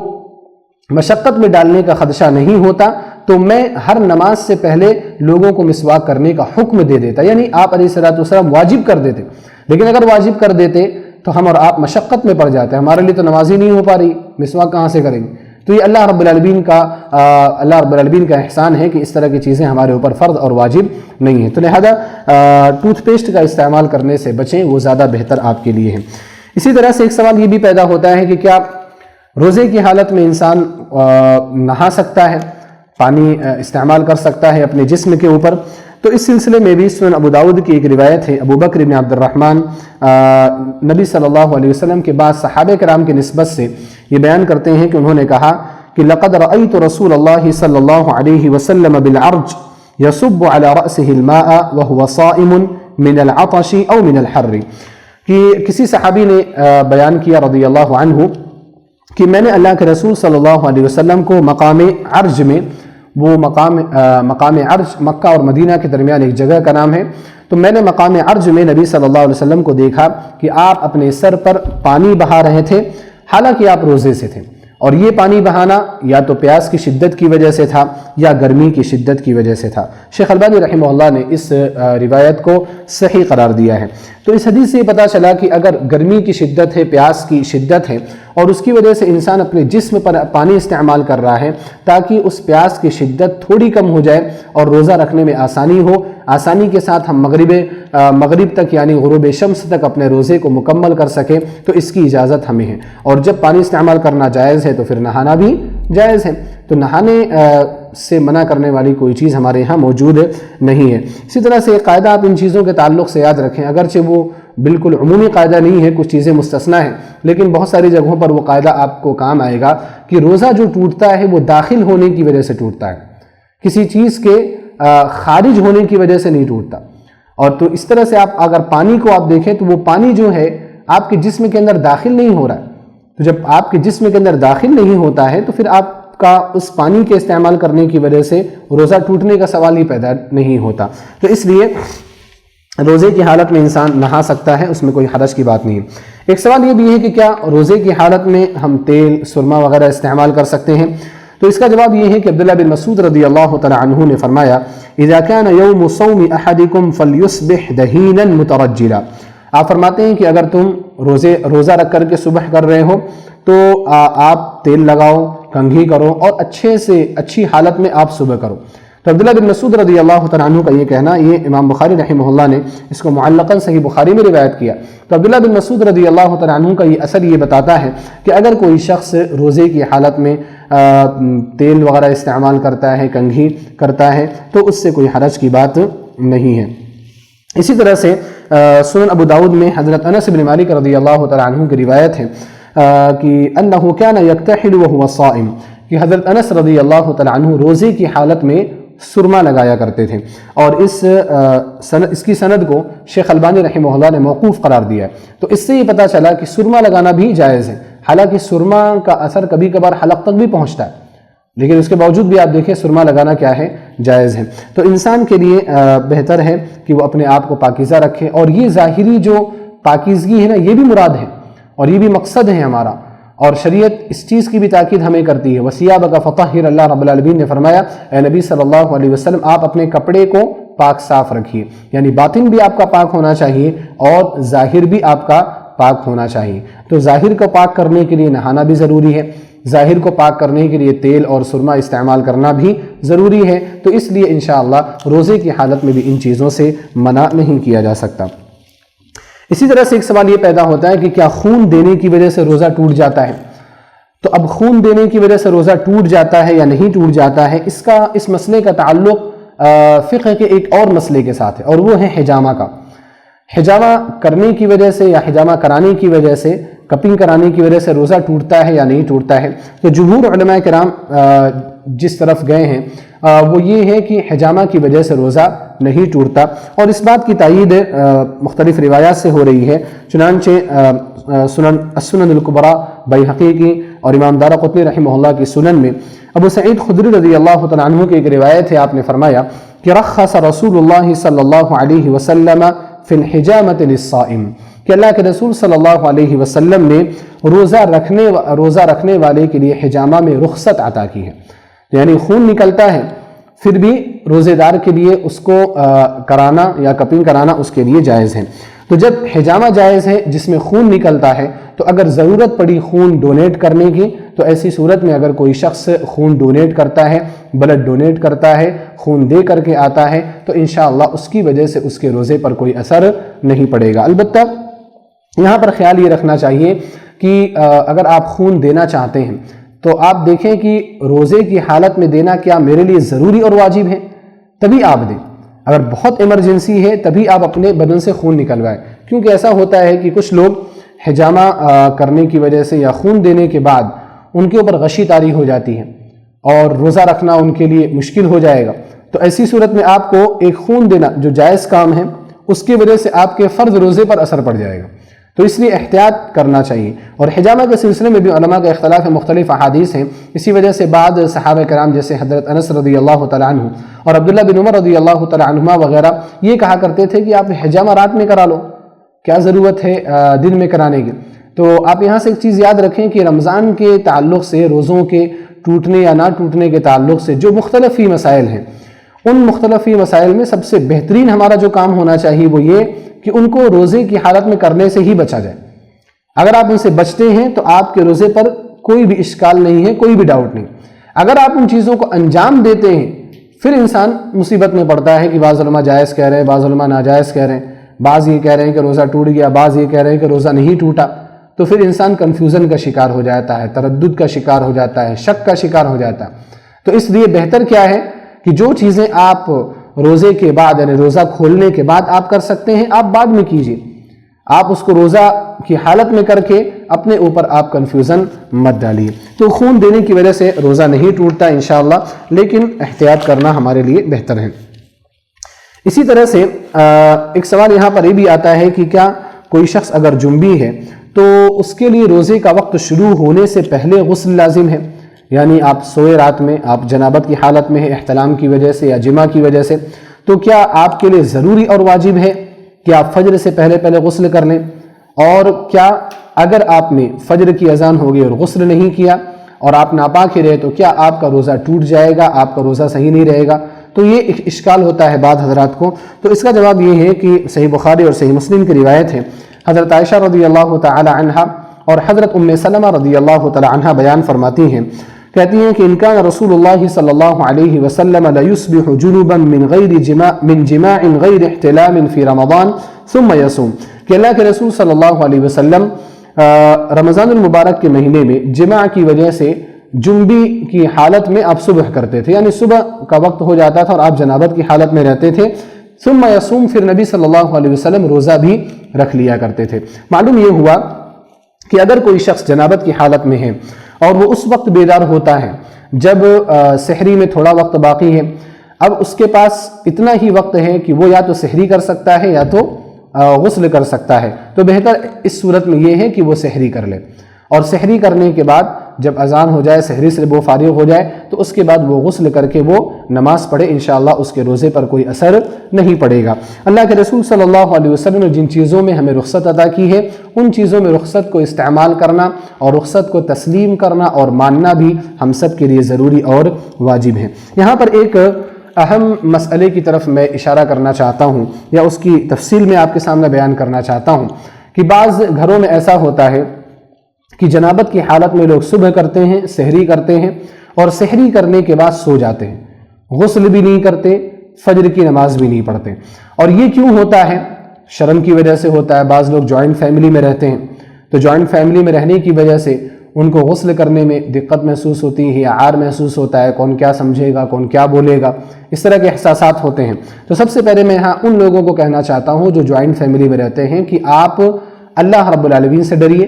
مشقت میں ڈالنے کا خدشہ نہیں ہوتا تو میں ہر نماز سے پہلے لوگوں کو مسواک کرنے کا حکم دے دیتا، یعنی آپ علیہ الصلوۃ والسلام واجب کر دیتے۔ لیکن اگر واجب کر دیتے تو ہم اور آپ مشقت میں پڑ جاتے ہیں، ہمارے لیے تو نماز ہی نہیں ہو پا رہی، مسواک کہاں سے کریں گے؟ تو یہ اللہ رب العالمین کا احسان ہے کہ اس طرح کی چیزیں ہمارے اوپر فرض اور واجب نہیں ہیں۔ تو لہذا ٹوتھ پیسٹ کا استعمال کرنے سے بچیں، وہ زیادہ بہتر آپ کے لیے ہے۔ اسی طرح سے ایک سوال یہ بھی پیدا ہوتا ہے کہ کیا روزے کی حالت میں انسان نہا سکتا ہے، پانی استعمال کر سکتا ہے اپنے جسم کے اوپر؟ تو اس سلسلے میں بھی سنن ابو داؤد کی ایک روایت ہے، ابو بکر بن عبد الرحمن نبی صلی اللہ علیہ وسلم کے بعد صحابہ کرام کی نسبت سے یہ بیان کرتے ہیں کہ انہوں نے کہا کہ لقد رأيت رسول اللہ صلی اللہ علیہ وسلم بالعرج يصب على رأسه الماء وهو صائم من العطش او من الحر، کہ کسی صحابی نے بیان کیا رضی اللہ عنہ کہ میں نے اللہ کے رسول صلی اللہ علیہ وسلم کو مقام عرج میں، وہ مقام عرج مکہ اور مدینہ کے درمیان ایک جگہ کا نام ہے، تو میں نے مقام عرج میں نبی صلی اللہ علیہ وسلم کو دیکھا کہ آپ اپنے سر پر پانی بہا رہے تھے حالانکہ آپ روزے سے تھے، اور یہ پانی بہانا یا تو پیاس کی شدت کی وجہ سے تھا یا گرمی کی شدت کی وجہ سے تھا۔ شیخ البانی رحمہ اللہ نے اس روایت کو صحیح قرار دیا ہے۔ تو اس حدیث سے یہ پتہ چلا کہ اگر گرمی کی شدت ہے، پیاس کی شدت ہے، اور اس کی وجہ سے انسان اپنے جسم پر پانی استعمال کر رہا ہے تاکہ اس پیاس کی شدت تھوڑی کم ہو جائے اور روزہ رکھنے میں آسانی ہو، آسانی کے ساتھ ہم مغرب تک یعنی غروب شمس تک اپنے روزے کو مکمل کر سکیں، تو اس کی اجازت ہمیں ہے۔ اور جب پانی استعمال کرنا جائز ہے تو پھر نہانا بھی جائز ہے، تو نہانے سے منع کرنے والی کوئی چیز ہمارے یہاں موجود نہیں ہے۔ اسی طرح سے ایک قاعدہ آپ ان چیزوں کے تعلق سے یاد رکھیں، اگرچہ وہ بالکل عمومی قاعدہ نہیں ہے، کچھ چیزیں مستثنیٰ ہیں، لیکن بہت ساری جگہوں پر وہ قاعدہ آپ کو کام آئے گا کہ روزہ جو ٹوٹتا ہے وہ داخل ہونے کی وجہ سے ٹوٹتا ہے، کسی چیز کے خارج ہونے کی وجہ سے نہیں ٹوٹتا۔ اور تو اس طرح سے آپ اگر پانی کو آپ دیکھیں تو وہ پانی جو ہے آپ کے جسم کے اندر داخل نہیں ہو رہا ہے، تو جب آپ کے جسم کے اندر داخل نہیں ہوتا ہے تو پھر آپ کا اس پانی کے استعمال کرنے کی وجہ سے روزہ ٹوٹنے کا سوال ہی پیدا نہیں ہوتا۔ تو اس لیے روزے کی حالت میں انسان نہا سکتا ہے، اس میں کوئی حرج کی بات نہیں ہے۔ ایک سوال یہ بھی ہے کہ کیا روزے کی حالت میں ہم تیل، سرما وغیرہ استعمال کر سکتے ہیں؟ تو اس کا جواب یہ ہے کہ عبداللہ بن مسعود رضی اللہ تعالی عنہ نے فرمایا اذا كان يوم صوم احدكم فليصبح دهينا مترجلا، آپ فرماتے ہیں کہ اگر تم روزہ رکھ کر کے صبح کر رہے ہو تو آپ تیل لگاؤ، کنگھی کرو اور اچھی حالت میں آپ صبح کرو۔ تو عبداللہ بن مسعود رضی اللہ تعالیٰ عنہ کا یہ کہنا، یہ امام بخاری رحمہ اللہ نے اس کو معلقاً صحیح بخاری میں روایت کیا۔ تو عبداللہ بن مسعود رضی اللہ تعالیٰ عنہ کا یہ اثر یہ بتاتا ہے کہ اگر کوئی شخص روزے کی حالت میں تیل وغیرہ استعمال کرتا ہے، کنگھی کرتا ہے، تو اس سے کوئی حرج کی بات نہیں ہے۔ اسی طرح سے سنن ابو داؤد میں حضرت انس بن مالک رضی اللہ تعالیٰ عنہ کی روایت ہے کہ انہ کان یکتحل وهو صائم، کہ حضرت انس رضی اللہ تعالیٰ عنہ روزے کی حالت میں سرما لگایا کرتے تھے، اور اس کی سند کو شیخ البانی رحمہ اللہ نے موقوف قرار دیا ہے۔ تو اس سے یہ پتہ چلا کہ سرما لگانا بھی جائز ہے، حالانکہ سرما کا اثر کبھی کبھار حلق تک بھی پہنچتا ہے، لیکن اس کے باوجود بھی آپ دیکھیں سرما لگانا کیا ہے، جائز ہے۔ تو انسان کے لیے بہتر ہے کہ وہ اپنے آپ کو پاکیزہ رکھے، اور یہ ظاہری جو پاکیزگی ہے نا، یہ بھی مراد ہے اور یہ بھی مقصد ہے ہمارا، اور شریعت اس چیز کی بھی تاکید ہمیں کرتی ہے۔ وَثِيَابَكَ فَطَهِّرْ، اللہ رب العالمین نے فرمایا اے نبی صلی اللہ علیہ وسلم آپ اپنے کپڑے کو پاک صاف رکھیے، یعنی باطن بھی آپ کا پاک ہونا چاہیے اور ظاہر بھی آپ کا پاک ہونا چاہیے۔ تو ظاہر کو پاک کرنے کے لیے نہانا بھی ضروری ہے، ظاہر کو پاک کرنے کے لیے تیل اور سرما استعمال کرنا بھی ضروری ہے، تو اس لیے انشاءاللہ روزے کی حالت میں بھی ان چیزوں سے منع نہیں کیا جا سکتا۔ اسی طرح سے ایک سوال یہ پیدا ہوتا ہے کہ کیا خون دینے کی وجہ سے روزہ ٹوٹ جاتا ہے؟ تو اب خون دینے کی وجہ سے روزہ ٹوٹ جاتا ہے یا نہیں ٹوٹ جاتا ہے، اس مسئلے کا تعلق فقہ کے ایک اور مسئلے کے ساتھ ہے، اور وہ ہے حجامہ کا۔ حجامہ کرنے کی وجہ سے یا حجامہ کرانے کی وجہ سے کپنگ کرانے کی وجہ سے روزہ ٹوٹتا ہے یا نہیں ٹوٹتا ہے، تو جمہور علماء کرام جس طرف گئے ہیں وہ یہ ہے کہ حجامہ کی وجہ سے روزہ نہیں ٹوٹتا، اور اس بات کی تائید مختلف روایات سے ہو رہی ہے۔ چنانچہ السنن الکبریٰ بیہقی کی اور امام دارقطنی رحمہ اللہ کی سنن میں ابو سعید خدری رضی اللہ تعالیٰ عنہ کی ایک روایت ہے، آپ نے فرمایا کہ رخص رسول اللہ صلی اللہ علیہ وسلم فی الحجامۃ للصائم، کہ اللہ کے رسول صلی اللہ علیہ وسلم نے روزہ رکھنے والے کے لیے حجامہ میں رخصت عطا کی ہے، یعنی خون نکلتا ہے پھر بھی روزے دار کے لیے اس کو کرانا یا کپنگ کرانا اس کے لیے جائز ہے۔ تو جب حجامہ جائز ہے جس میں خون نکلتا ہے، تو اگر ضرورت پڑی خون ڈونیٹ کرنے کی تو ایسی صورت میں اگر کوئی شخص خون ڈونیٹ کرتا ہے، بلڈ ڈونیٹ کرتا ہے، خون دے کر کے آتا ہے، تو انشاءاللہ اس کی وجہ سے اس کے روزے پر کوئی اثر نہیں پڑے گا۔ البتہ یہاں پر خیال یہ رکھنا چاہیے کہ اگر آپ خون دینا چاہتے ہیں تو آپ دیکھیں کہ روزے کی حالت میں دینا کیا میرے لیے ضروری اور واجب ہے، تبھی آپ دیں۔ اگر بہت ایمرجنسی ہے تبھی آپ اپنے بدن سے خون نکلوائیں، کیونکہ ایسا ہوتا ہے کہ کچھ لوگ حجامہ کرنے کی وجہ سے یا خون دینے کے بعد ان کے اوپر غشی طاری ہو جاتی ہے اور روزہ رکھنا ان کے لیے مشکل ہو جائے گا، تو ایسی صورت میں آپ کو ایک خون دینا جو جائز کام ہے اس کی وجہ سے آپ کے فرض روزے پر اثر پڑ جائے گا، تو اس لیے احتیاط کرنا چاہیے۔ اور حجامہ کے سلسلے میں بھی علماء کا اختلاف ہے، مختلف احادیث ہیں، اسی وجہ سے بعض صحابہ کرام جیسے حضرت انس رضی اللہ تعالیٰ عنہ اور عبداللہ بن عمر رضی اللہ تعالیٰ عنہما وغیرہ یہ کہا کرتے تھے کہ آپ حجامہ رات میں کرا لو، کیا ضرورت ہے دن میں کرانے کی۔ تو آپ یہاں سے ایک چیز یاد رکھیں کہ رمضان کے تعلق سے، روزوں کے ٹوٹنے یا نہ ٹوٹنے کے تعلق سے جو مختلف ہی مسائل ہیں، ان مختلف ہی مسائل میں سب سے بہترین ہمارا جو کام ہونا چاہیے وہ یہ کہ ان کو روزے کی حالت میں کرنے سے ہی بچا جائے۔ اگر آپ ان سے بچتے ہیں تو آپ کے روزے پر کوئی بھی اشکال نہیں ہے، کوئی بھی ڈاؤٹ نہیں۔ اگر آپ ان چیزوں کو انجام دیتے ہیں پھر انسان مصیبت میں پڑتا ہے کہ بعض علماء جائز کہہ رہے ہیں، بعض علماء ناجائز کہہ رہے ہیں، بعض یہ کہہ رہے ہیں کہ روزہ ٹوٹ گیا، بعض یہ کہہ رہے ہیں کہ روزہ نہیں ٹوٹا، تو پھر انسان کنفیوژن کا شکار ہو جاتا ہے، تردد کا شکار ہو جاتا ہے، شک کا شکار ہو جاتا ہے۔ تو اس لیے بہتر کیا ہے کہ جو چیزیں آپ روزے کے بعد یعنی روزہ کھولنے کے بعد آپ کر سکتے ہیں آپ بعد میں کیجیے، آپ اس کو روزہ کی حالت میں کر کے اپنے اوپر آپ کنفیوژن مت ڈالیے۔ تو خون دینے کی وجہ سے روزہ نہیں ٹوٹتا انشاءاللہ، لیکن احتیاط کرنا ہمارے لیے بہتر ہے۔ اسی طرح سے ایک سوال یہاں پر یہ بھی آتا ہے کہ کیا کوئی شخص اگر جنبی ہے تو اس کے لیے روزے کا وقت شروع ہونے سے پہلے غسل لازم ہے؟ یعنی آپ سوئے رات میں، آپ جنابت کی حالت میں ہیں احتلام کی وجہ سے یا جمع کی وجہ سے، تو کیا آپ کے لیے ضروری اور واجب ہے کہ آپ فجر سے پہلے غسل کر لیں؟ اور کیا اگر آپ نے فجر کی اذان ہو گئی اور غسل نہیں کیا اور آپ ناپاک ہی رہے تو کیا آپ کا روزہ ٹوٹ جائے گا، آپ کا روزہ صحیح نہیں رہے گا؟ تو یہ ایک اشکال ہوتا ہے بعض حضرات کو۔ تو اس کا جواب یہ ہے کہ صحیح بخاری اور صحیح مسلم کی روایت ہے، حضرت عائشہ رضی اللہ تعالی عنہا اور حضرت ام سلمہ رضی اللہ تعالی عنہا بیان فرماتی ہیں، کہتی ہیں کہ ان کان رسول اللہ صلی اللہ علیہ وسلم لیصبح جنبا من جماع غیر احتلام فی رمضان ثم یصوم، کہ اللہ کے رسول صلی اللہ علیہ وسلم رمضان المبارک کے مہینے میں جماع کی وجہ سے جنبی کی حالت میں آپ صبح کرتے تھے، یعنی صبح کا وقت ہو جاتا تھا اور آپ جنابت کی حالت میں رہتے تھے، ثم یصوم، پھر نبی صلی اللہ علیہ وسلم روزہ بھی رکھ لیا کرتے تھے۔ معلوم یہ ہوا کہ اگر کوئی شخص جنابت کی حالت میں ہے اور وہ اس وقت بیدار ہوتا ہے جب سحری میں تھوڑا وقت باقی ہے، اب اس کے پاس اتنا ہی وقت ہے کہ وہ یا تو سحری کر سکتا ہے یا تو غسل کر سکتا ہے، تو بہتر اس صورت میں یہ ہے کہ وہ سحری کر لے، اور سحری کرنے کے بعد جب اذان ہو جائے، سحری سے وہ فارغ ہو جائے تو اس کے بعد وہ غسل کر کے وہ نماز پڑھے، انشاءاللہ اس کے روزے پر کوئی اثر نہیں پڑے گا۔ اللہ کے رسول صلی اللہ علیہ وسلم نے جن چیزوں میں ہمیں رخصت عطا کی ہے ان چیزوں میں رخصت کو استعمال کرنا اور رخصت کو تسلیم کرنا اور ماننا بھی ہم سب کے لیے ضروری اور واجب ہے۔ یہاں پر ایک اہم مسئلے کی طرف میں اشارہ کرنا چاہتا ہوں یا اس کی تفصیل میں آپ کے سامنے بیان کرنا چاہتا ہوں کہ بعض گھروں میں ایسا ہوتا ہے کہ جنابت کی حالت میں لوگ صبح کرتے ہیں، سحری کرتے ہیں اور سحری کرنے کے بعد سو جاتے ہیں، غسل بھی نہیں کرتے، فجر کی نماز بھی نہیں پڑھتے۔ اور یہ کیوں ہوتا ہے؟ شرم کی وجہ سے ہوتا ہے۔ بعض لوگ جوائنٹ فیملی میں رہتے ہیں تو جوائنٹ فیملی میں رہنے کی وجہ سے ان کو غسل کرنے میں دقت محسوس ہوتی ہے یا عار محسوس ہوتا ہے، کون کیا سمجھے گا، کون کیا بولے گا، اس طرح کے احساسات ہوتے ہیں۔ تو سب سے پہلے میں یہاں ان لوگوں کو کہنا چاہتا ہوں جو جوائنٹ فیملی میں رہتے ہیں کہ آپ اللہ رب العالمین سے ڈریے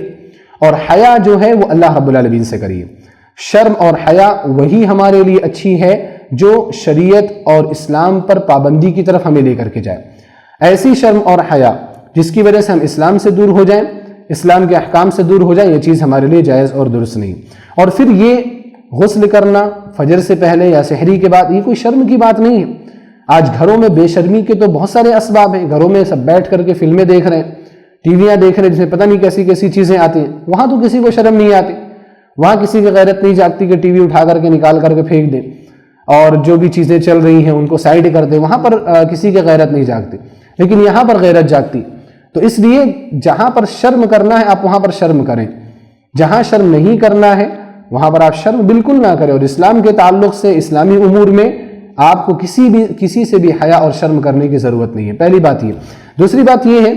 اور حیا جو ہے وہ اللہ رب العالمین سے کریے۔ شرم اور حیا وہی ہمارے لیے اچھی ہے جو شریعت اور اسلام پر پابندی کی طرف ہمیں لے کر کے جائے۔ ایسی شرم اور حیا جس کی وجہ سے ہم اسلام سے دور ہو جائیں، اسلام کے احکام سے دور ہو جائیں، یہ چیز ہمارے لیے جائز اور درست نہیں۔ اور پھر یہ غسل کرنا فجر سے پہلے یا سحری کے بعد، یہ کوئی شرم کی بات نہیں ہے۔ آج گھروں میں بے شرمی کے تو بہت سارے اسباب ہیں، گھروں میں سب بیٹھ کر کے فلمیں دیکھ رہے ہیں، ٹی ویاں دیکھ رہے ہیں جس میں پتہ نہیں کیسی کیسی چیزیں آتی ہیں، وہاں تو کسی کو شرم نہیں آتی، وہاں کسی کی غیرت نہیں جاگتی کہ ٹی وی اٹھا کر کے نکال کر کے پھینک دیں، اور جو بھی چیزیں چل رہی ہیں ان کو سائڈ کر دیں، وہاں پر کسی کی غیرت نہیں جاگتی، لیکن یہاں پر غیرت جاگتی۔ تو اس لیے جہاں پر شرم کرنا ہے آپ وہاں پر شرم کریں، جہاں شرم نہیں کرنا ہے وہاں پر آپ شرم بالکل نہ کریں۔ اور اسلام کے تعلق سے اسلامی امور میں آپ کو کسی سے بھی حیا اور شرم کرنے کی ضرورت نہیں ہے، پہلی بات یہ۔ دوسری بات یہ ہے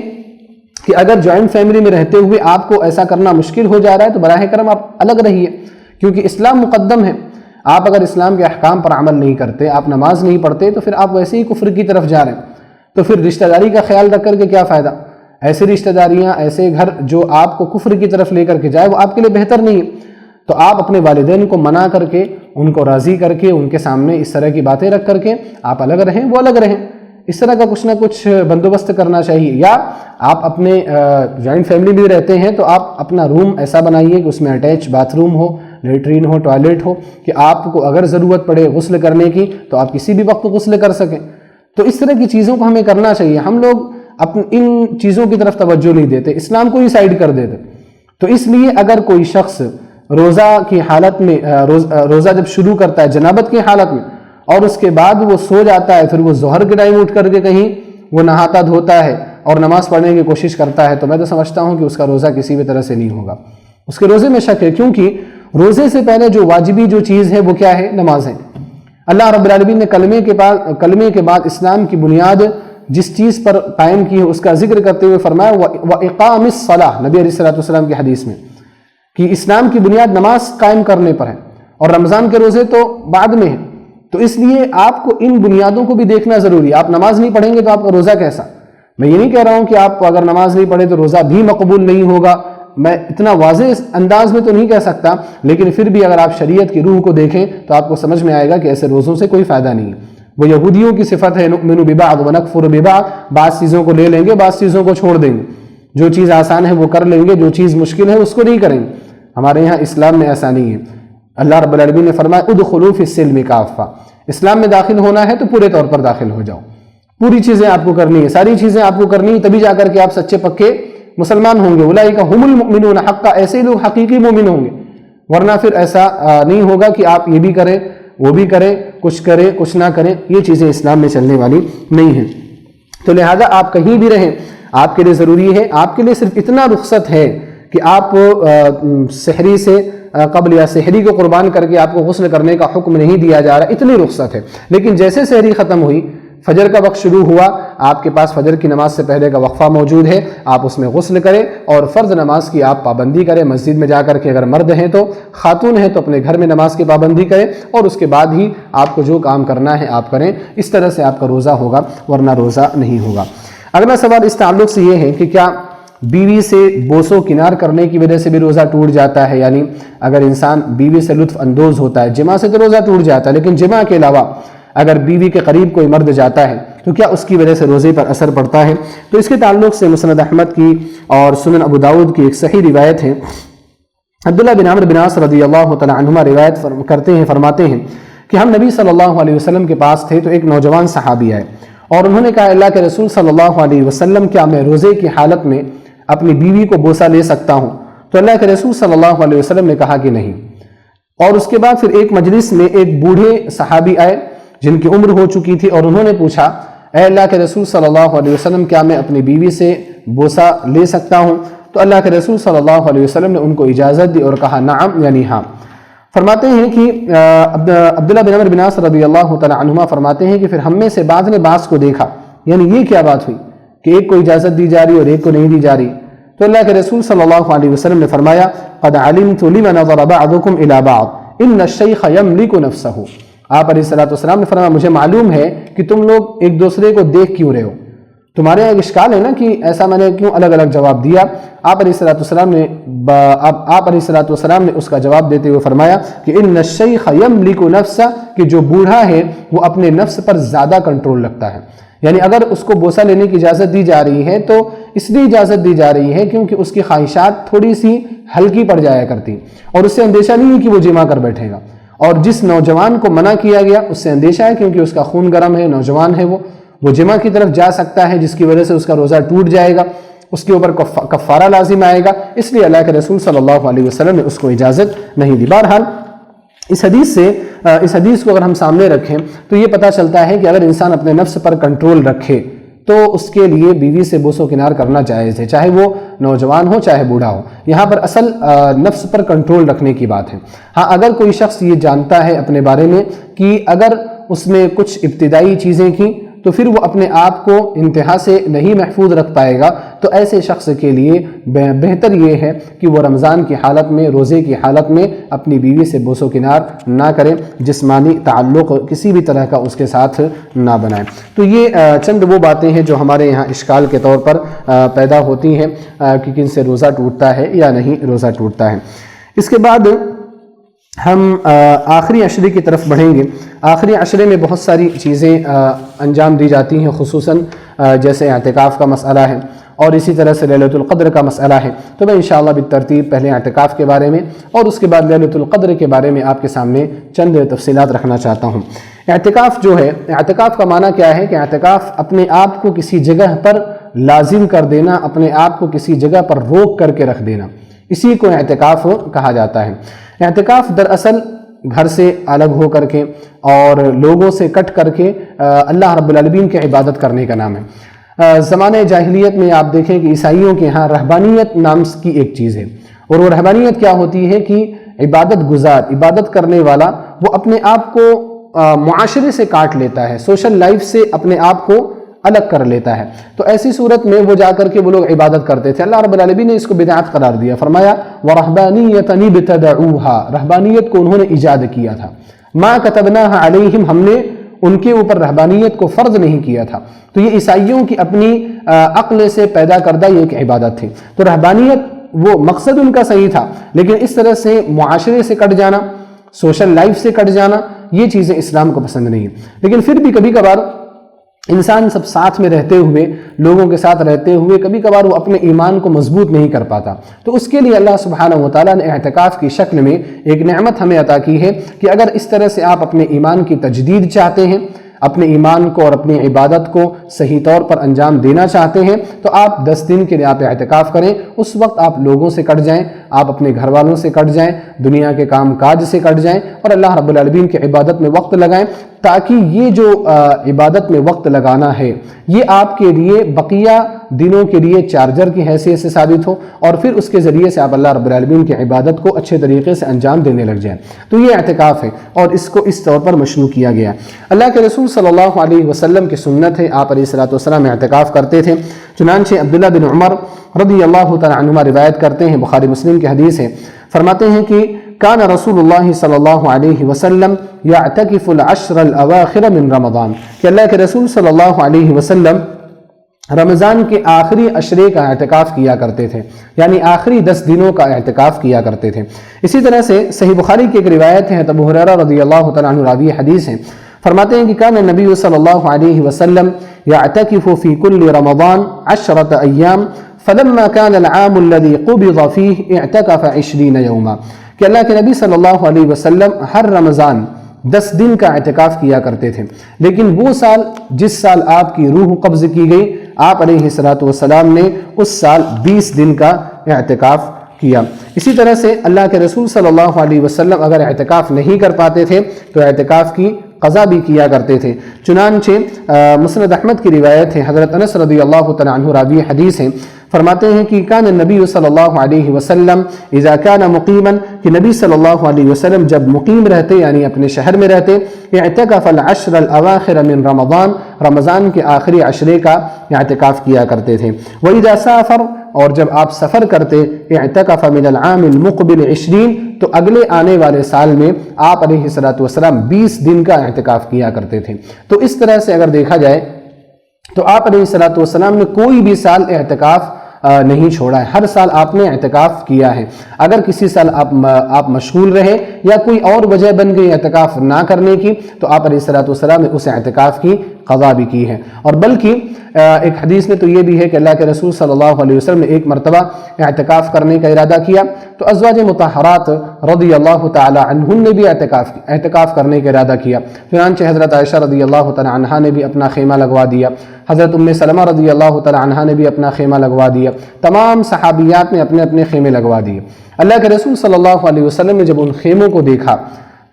کہ اگر جوائنٹ فیملی میں رہتے ہوئے آپ کو ایسا کرنا مشکل ہو جا رہا ہے تو براہ کرم آپ الگ رہیے، کیونکہ اسلام مقدم ہے۔ آپ اگر اسلام کے احکام پر عمل نہیں کرتے، آپ نماز نہیں پڑھتے، تو پھر آپ ویسے ہی کفر کی طرف جا رہے ہیں، تو پھر رشتہ داری کا خیال رکھ کر کے کیا فائدہ؟ ایسے رشتہ داریاں، ایسے گھر جو آپ کو کفر کی طرف لے کر کے جائے وہ آپ کے لیے بہتر نہیں ہے۔ تو آپ اپنے والدین کو منع کر کے، ان کو راضی کر کے، ان کے سامنے اس طرح کی باتیں رکھ کر کے آپ الگ رہیں، وہ الگ رہیں، اس طرح کا کچھ نہ کچھ بندوبست کرنا چاہیے۔ یا آپ اپنے جوائنٹ فیملی میں رہتے ہیں تو آپ اپنا روم ایسا بنائیے کہ اس میں اٹیچ باتھ روم ہو، لیٹرین ہو، ٹوائلٹ ہو، کہ آپ کو اگر ضرورت پڑے غسل کرنے کی تو آپ کسی بھی وقت غسل کر سکیں۔ تو اس طرح کی چیزوں کو ہمیں کرنا چاہیے۔ ہم لوگ ان چیزوں کی طرف توجہ نہیں دیتے، اسلام کو ہی سائڈ کر دیتے۔ تو اس لیے اگر کوئی شخص روزہ کی حالت میں روزہ جب شروع کرتا ہے جنابت کی حالت میں، اور اس کے بعد وہ سو جاتا ہے، پھر وہ ظہر کے ٹائم اٹھ کر کے کہیں وہ نہاتا دھوتا ہے اور نماز پڑھنے کی کوشش کرتا ہے، تو میں تو سمجھتا ہوں کہ اس کا روزہ کسی بھی طرح سے نہیں ہوگا، اس کے روزے میں شک ہے، کیونکہ روزے سے پہلے جو واجبی جو چیز ہے وہ کیا ہے؟ نماز ہے۔ اللہ رب العالمین نے کلمے کے بعد اسلام کی بنیاد جس چیز پر قائم کی ہے اس کا ذکر کرتے ہوئے فرمایا وَإِقَامِ الصَّلَاةِ، نبی علیہ السلام کی حدیث میں، کہ اسلام کی بنیاد نماز قائم کرنے پر ہے، اور رمضان کے روزے تو بعد میں ہیں۔ تو اس لیے آپ کو ان بنیادوں کو بھی دیکھنا ضروری ہے۔ آپ نماز نہیں پڑھیں گے تو آپ کا روزہ کیسا؟ میں یہ نہیں کہہ رہا ہوں کہ آپ اگر نماز نہیں پڑھے تو روزہ بھی مقبول نہیں ہوگا، میں اتنا واضح انداز میں تو نہیں کہہ سکتا، لیکن پھر بھی اگر آپ شریعت کی روح کو دیکھیں تو آپ کو سمجھ میں آئے گا کہ ایسے روزوں سے کوئی فائدہ نہیں ہے۔ وہ یہودیوں کی صفت ہے، نؤمن ببعض ونکفر ببعض، بعض چیزوں کو لے لیں گے، بعض چیزوں کو چھوڑ دیں گے، جو چیز آسان ہے وہ کر لیں گے، جو چیز مشکل ہے اس کو نہیں کریں گے۔ ہمارے یہاں اسلام میں ایسا نہیں ہے۔ اللہ رب العالمین نے فرمایا ادخلوا فی السلم کافہ، اسلام میں داخل ہونا ہے تو پورے طور پر داخل ہو جاؤ، پوری چیزیں آپ کو کرنی ہے، ساری چیزیں آپ کو کرنی ہے، تبھی جا کر کے آپ سچے پکے مسلمان ہوں گے۔ اولئک ھم المؤمنون حقا، ایسے لوگ حقیقی مومن ہوں گے، ورنہ پھر ایسا نہیں ہوگا کہ آپ یہ بھی کریں وہ بھی کریں، کچھ کریں کچھ نہ کریں، یہ چیزیں اسلام میں چلنے والی نہیں ہیں۔ تو لہذا آپ کہیں بھی رہیں، آپ کے لیے ضروری ہے، آپ کے لیے صرف اتنا رخصت ہے کہ آپ سحری سے قبل یا سحری کو قربان کر کے آپ کو غسل کرنے کا حکم نہیں دیا جا رہا، اتنی رخصت ہے۔ لیکن جیسے سحری ختم ہوئی، فجر کا وقت شروع ہوا، آپ کے پاس فجر کی نماز سے پہلے کا وقفہ موجود ہے، آپ اس میں غسل کریں اور فرض نماز کی آپ پابندی کریں، مسجد میں جا کر کے اگر مرد ہیں تو، خاتون ہیں تو اپنے گھر میں نماز کی پابندی کریں، اور اس کے بعد ہی آپ کو جو کام کرنا ہے آپ کریں، اس طرح سے آپ کا روزہ ہوگا، ورنہ روزہ نہیں ہوگا۔ اگلا سوال اس تعلق سے یہ ہے کہ کیا بیوی سے بوس و کنار کرنے کی وجہ سے بھی روزہ ٹوٹ جاتا ہے؟ یعنی اگر انسان بیوی سے لطف اندوز ہوتا ہے، جماع سے تو روزہ ٹوٹ جاتا ہے، لیکن جماع کے علاوہ اگر بیوی کے قریب کوئی مرد جاتا ہے تو کیا اس کی وجہ سے روزے پر اثر پڑتا ہے؟ تو اس کے تعلق سے مسند احمد کی اور سنن ابو داؤد کی ایک صحیح روایت ہے، عبداللہ بن عمرو بن عاص رضی اللہ تعالی عنہما روایت کرتے ہیں، فرماتے ہیں کہ ہم نبی صلی اللہ علیہ وسلم کے پاس تھے تو ایک نوجوان صحابی آئے اور انہوں نے کہا اللہ کے رسول صلی اللہ علیہ وسلم کیا میں روزے کی حالت میں اپنی بیوی کو بوسہ لے سکتا ہوں؟ تو اللہ کے رسول صلی اللہ علیہ وسلم نے کہا کہ نہیں۔ اور اس کے بعد پھر ایک مجلس میں ایک بوڑھے صحابی آئے جن کی عمر ہو چکی تھی اور انہوں نے پوچھا اے اللہ کے رسول صلی اللہ علیہ وسلم کیا میں اپنی بیوی سے بوسہ لے سکتا ہوں؟ تو اللہ کے رسول صلی اللہ علیہ وسلم نے ان کو اجازت دی اور کہا نعم، یعنی ہاں۔ فرماتے ہیں کہ عبداللہ بن عمرو بن عاص رضی اللہ تعالی عنہما فرماتے ہیں کہ پھر ہم میں سے بعض نے بعض کو دیکھا، یعنی یہ کیا بات ہوئی کہ ایک کو اجازت دی جا رہی اور ایک کو نہیں دی جا رہی؟ تو اللہ کے رسول صلی اللہ علیہ وسلم نے فرمایا قد علمت لمن نظر بعضكم الى بعض ان الشيخ يملك نفسه۔ آپ علیہ الصلوۃ والسلام نے فرمایا مجھے معلوم ہے کہ تم لوگ ایک دوسرے کو دیکھ کیوں رہے ہو، تمہارے ایک اشکال ہے نا کہ ایسا میں نے کیوں الگ الگ جواب دیا؟ آپ علیہ الصلوۃ والسلام نے اس کا جواب دیتے ہوئے فرمایا کہ ان الشیخ یملک نفسہ، کہ جو بوڑھا ہے وہ اپنے نفس پر زیادہ کنٹرول رکھتا ہے. یعنی اگر اس کو بوسہ لینے کی اجازت دی جا رہی ہے تو اس لیے اجازت دی جا رہی ہے کیونکہ اس کی خواہشات تھوڑی سی ہلکی پڑ جایا کرتی، اور اس سے اندیشہ نہیں ہے کہ وہ جمع کر بیٹھے گا. اور جس نوجوان کو منع کیا گیا اس سے اندیشہ ہے کیونکہ اس کا خون گرم ہے، نوجوان ہے، وہ جمع کی طرف جا سکتا ہے، جس کی وجہ سے اس کا روزہ ٹوٹ جائے گا، اس کے اوپر کفارہ لازم آئے گا. اس لیے اللہ کے رسول صلی اللہ علیہ وسلم نے اس کو اجازت نہیں دی. بہرحال اس حدیث کو اگر ہم سامنے رکھیں تو یہ پتہ چلتا ہے کہ اگر انسان اپنے نفس پر کنٹرول رکھے تو اس کے لیے بیوی سے بوس و کنار کرنا جائز ہے، چاہے وہ نوجوان ہو چاہے بوڑھا ہو. یہاں پر اصل نفس پر کنٹرول رکھنے کی بات ہے. ہاں اگر کوئی شخص یہ جانتا ہے اپنے بارے میں کہ اگر اس نے کچھ ابتدائی چیزیں کی تو پھر وہ اپنے آپ کو انتہا سے نہیں محفوظ رکھ پائے گا، تو ایسے شخص کے لیے بہتر یہ ہے کہ وہ رمضان کی حالت میں، روزے کی حالت میں اپنی بیوی سے بوس و کنار نہ کریں، جسمانی تعلق کسی بھی طرح کا اس کے ساتھ نہ بنائیں. تو یہ چند وہ باتیں ہیں جو ہمارے یہاں اشکال کے طور پر پیدا ہوتی ہیں کہ کن سے روزہ ٹوٹتا ہے یا نہیں روزہ ٹوٹتا ہے. اس کے بعد ہم آخری عشرے کی طرف بڑھیں گے. آخری عشرے میں بہت ساری چیزیں انجام دی جاتی ہیں، خصوصاً جیسے اعتکاف کا مسئلہ ہے اور اسی طرح سے لیلۃ القدر کا مسئلہ ہے. تو میں انشاءاللہ بالترتیب پہلے اعتکاف کے بارے میں اور اس کے بعد لیلۃ القدر کے بارے میں آپ کے سامنے چند تفصیلات رکھنا چاہتا ہوں. اعتکاف جو ہے، اعتکاف کا معنی کیا ہے کہ اعتکاف اپنے آپ کو کسی جگہ پر لازم کر دینا، اپنے آپ کو کسی جگہ پر روک کر کے رکھ دینا، اسی کو اعتکاف کہا جاتا ہے. اعتکاف دراصل گھر سے الگ ہو کر کے اور لوگوں سے کٹ کر کے اللہ رب العالمین کی عبادت کرنے کا نام ہے. زمانہ جاہلیت میں آپ دیکھیں کہ عیسائیوں کے ہاں رہبانیت نام کی ایک چیز ہے، اور وہ رہبانیت کیا ہوتی ہے کہ عبادت گزار، عبادت کرنے والا وہ اپنے آپ کو معاشرے سے کاٹ لیتا ہے، سوشل لائف سے اپنے آپ کو الگ کر لیتا ہے. تو ایسی صورت میں وہ جا کر کے وہ لوگ عبادت کرتے تھے. اللہ رب العالمین نے اس کو بدعت قرار دیا، فرمایا وَرَهْبَانِيَّةً ابْتَدَعُوهَا، رہبانیت کو انہوں نے ایجاد کیا تھا. مَا كَتَبْنَاهَا عَلَيْهِمْ، ہم نے ان کے اوپر رہبانیت کو فرض نہیں کیا تھا. تو یہ عیسائیوں کی اپنی عقل سے پیدا کردہ یہ ایک عبادت تھی. تو رہبانیت وہ مقصد ان کا صحیح تھا، لیکن اس طرح سے معاشرے سے کٹ جانا، سوشل لائف سے کٹ جانا، یہ چیزیں اسلام کو پسند نہیں ہیں. لیکن پھر بھی کبھی کبھار انسان سب ساتھ میں رہتے ہوئے، لوگوں کے ساتھ رہتے ہوئے کبھی کبھار وہ اپنے ایمان کو مضبوط نہیں کر پاتا. تو اس کے لیے اللہ سبحانہ وتعالیٰ نے اعتکاف کی شکل میں ایک نعمت ہمیں عطا کی ہے کہ اگر اس طرح سے آپ اپنے ایمان کی تجدید چاہتے ہیں، اپنے ایمان کو اور اپنی عبادت کو صحیح طور پر انجام دینا چاہتے ہیں، تو آپ 10 دن کے لیے آپ اعتکاف کریں. اس وقت آپ لوگوں سے کٹ جائیں، آپ اپنے گھر والوں سے کٹ جائیں، دنیا کے کام کاج سے کٹ جائیں اور اللہ رب العالمین کی عبادت میں وقت لگائیں، تاکہ یہ جو عبادت میں وقت لگانا ہے یہ آپ کے لیے بقیہ دنوں کے لیے چارجر کی حیثیت سے ثابت ہو، اور پھر اس کے ذریعے سے آپ اللہ رب العالمین کی عبادت کو اچھے طریقے سے انجام دینے لگ جائیں. تو یہ اعتکاف ہے اور اس کو اس طور پر مشروع کیا گیا. اللہ کے رسول صلی اللہ علیہ وسلم کی سنت ہے، آپ علیہ الصلوۃ والسلام اعتکاف کرتے تھے. چنانچہ عبداللہ بن عمر رضی اللہ تعالی عنہما روایت کرتے ہیں، بخاری مسلم کی حدیث ہے، فرماتے ہیں کہ کان رسول اللہ صلی اللہ علیہ وسلم یعتکف العشر الاواخر من رمضان، کہ اللہ کے رسول صلی اللہ علیہ وسلم رمضان کے آخری عشرے کا اعتکاف کیا کرتے تھے، یعنی آخری 10 دنوں کا اعتکاف کیا کرتے تھے. اسی طرح سے صحیح بخاری کی ایک روایت ہے، ابو ہریرہ رضی اللہ تعالیٰ عنہ راوی حدیث ہے، فرماتے ہیں کہ کان نبی صلی اللہ علیہ وسلم یعتکف فی کل رمضان 10 ایام فلما كان العام الذي قبض فيه اعتكف 20 يوما، کہ اللہ کے نبی صلی اللہ علیہ وسلم ہر رمضان 10 دن کا اعتکاف کیا کرتے تھے، لیکن وہ سال جس سال آپ کی روح قبض کی گئی، آپ علیہ الصلوۃ والسلام نے اس سال 20 دن کا اعتکاف کیا. اسی طرح سے اللہ کے رسول صلی اللہ علیہ وسلم اگر اعتکاف نہیں کر پاتے تھے تو اعتکاف کی قضا بھی کیا کرتے تھے. چنانچہ مسند احمد کی روایت ہے، حضرت انس رضی اللہ تعالی عنہ راوی حدیث ہے، فرماتے ہیں کہ کان النبی صلی اللہ علیہ وسلم اذا کان مقیما، کہ نبی صلی اللہ علیہ وسلم جب مقیم رہتے یعنی اپنے شہر میں رہتے، اعتکف العشر الاواخر من رمضان، رمضان کے آخری عشرے کا اعتکاف کیا کرتے تھے. واذا سافر، اور جب آپ سفر کرتے، اعتکف من العام المقبل 20، تو اگلے آنے والے سال میں آپ علیہ الصلوۃ والسلام 20 دن کا اعتکاف کیا کرتے تھے. تو اس طرح سے اگر دیکھا جائے تو آپ علیہ الصلوۃ والسلام نے کوئی بھی سال اعتکاف نہیں چھوڑا ہے، ہر سال آپ نے اعتکاف کیا ہے۔ اگر کسی سال آپ مشغول رہے یا کوئی اور وجہ بن گئی اعتکاف نہ کرنے کی، تو آپ علیہ الصلوۃ والسلام نے اس اعتکاف کی قضا بھی کی ہے۔ اور بلکہ ایک حدیث میں تو یہ بھی ہے کہ اللہ کے رسول صلی اللہ علیہ وسلم نے ایک مرتبہ اعتکاف کرنے کا ارادہ کیا تو ازواج مطہرات رضی اللہ تعالی عنہن نے بھی اعتکاف کرنے کا ارادہ کیا۔ چنانچہ حضرت عائشہ رضی اللہ تعالی عنہا نے بھی اپنا خیمہ لگوا دیا، حضرت ام سلمہ رضی اللہ تعالی عنہا نے بھی اپنا خیمہ لگوا دیا، تمام صحابیات نے اپنے اپنے خیمے لگوا دیے۔ اللہ کے رسول صلی اللہ علیہ وسلم نے جب ان خیموں کو دیکھا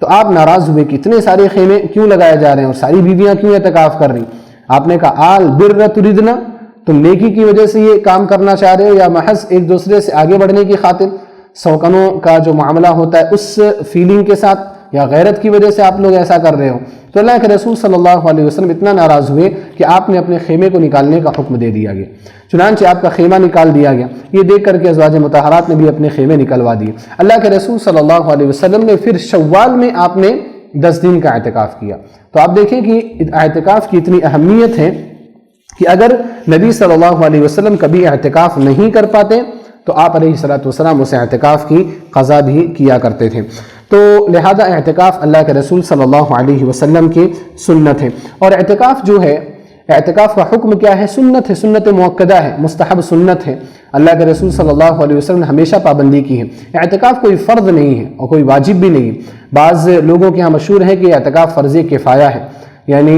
تو آپ ناراض ہوئے کہ اتنے سارے خیمے کیوں لگائے جا رہے ہیں اور ساری بیویاں کیوں اعتکاف کر رہی؟ آپ نے کہا آل بر تردنا، تم نیکی کی وجہ سے یہ کام کرنا چاہ رہے ہو یا محض ایک دوسرے سے آگے بڑھنے کی خاطر؟ سوکنوں کا جو معاملہ ہوتا ہے اس فیلنگ کے ساتھ یا غیرت کی وجہ سے آپ لوگ ایسا کر رہے ہو؟ تو اللہ کے رسول صلی اللہ علیہ وسلم اتنا ناراض ہوئے کہ آپ نے اپنے خیمے کو نکالنے کا حکم دے دیا گیا، چنانچہ آپ کا خیمہ نکال دیا گیا۔ یہ دیکھ کر کے ازواج مطہرات نے بھی اپنے خیمے نکلوا دیے۔ اللہ کے رسول صلی اللہ علیہ وسلم نے پھر شوال میں آپ نے 10 دن کا اعتکاف کیا۔ تو آپ دیکھیں کہ اعتکاف کی اتنی اہمیت ہے کہ اگر نبی صلی اللہ علیہ وسلم کبھی اعتکاف نہیں کر پاتے تو آپ علیہ الصلوۃ والسلام اس اعتکاف کی قضا بھی کیا کرتے تھے۔ تو لہذا اعتکاف اللہ کے رسول صلی اللہ علیہ وسلم کی سنت ہے، اور اعتکاف جو ہے، اعتکاف کا حکم کیا ہے؟ سنت ہے، سنت مؤکدہ ہے، مستحب سنت ہے۔ اللہ کے رسول صلی اللہ علیہ وسلم نے ہمیشہ پابندی کی ہے۔ اعتکاف کوئی فرض نہیں ہے اور کوئی واجب بھی نہیں ہے۔ بعض لوگوں کے یہاں مشہور ہے کہ اعتکاف فرض کفایہ ہے، یعنی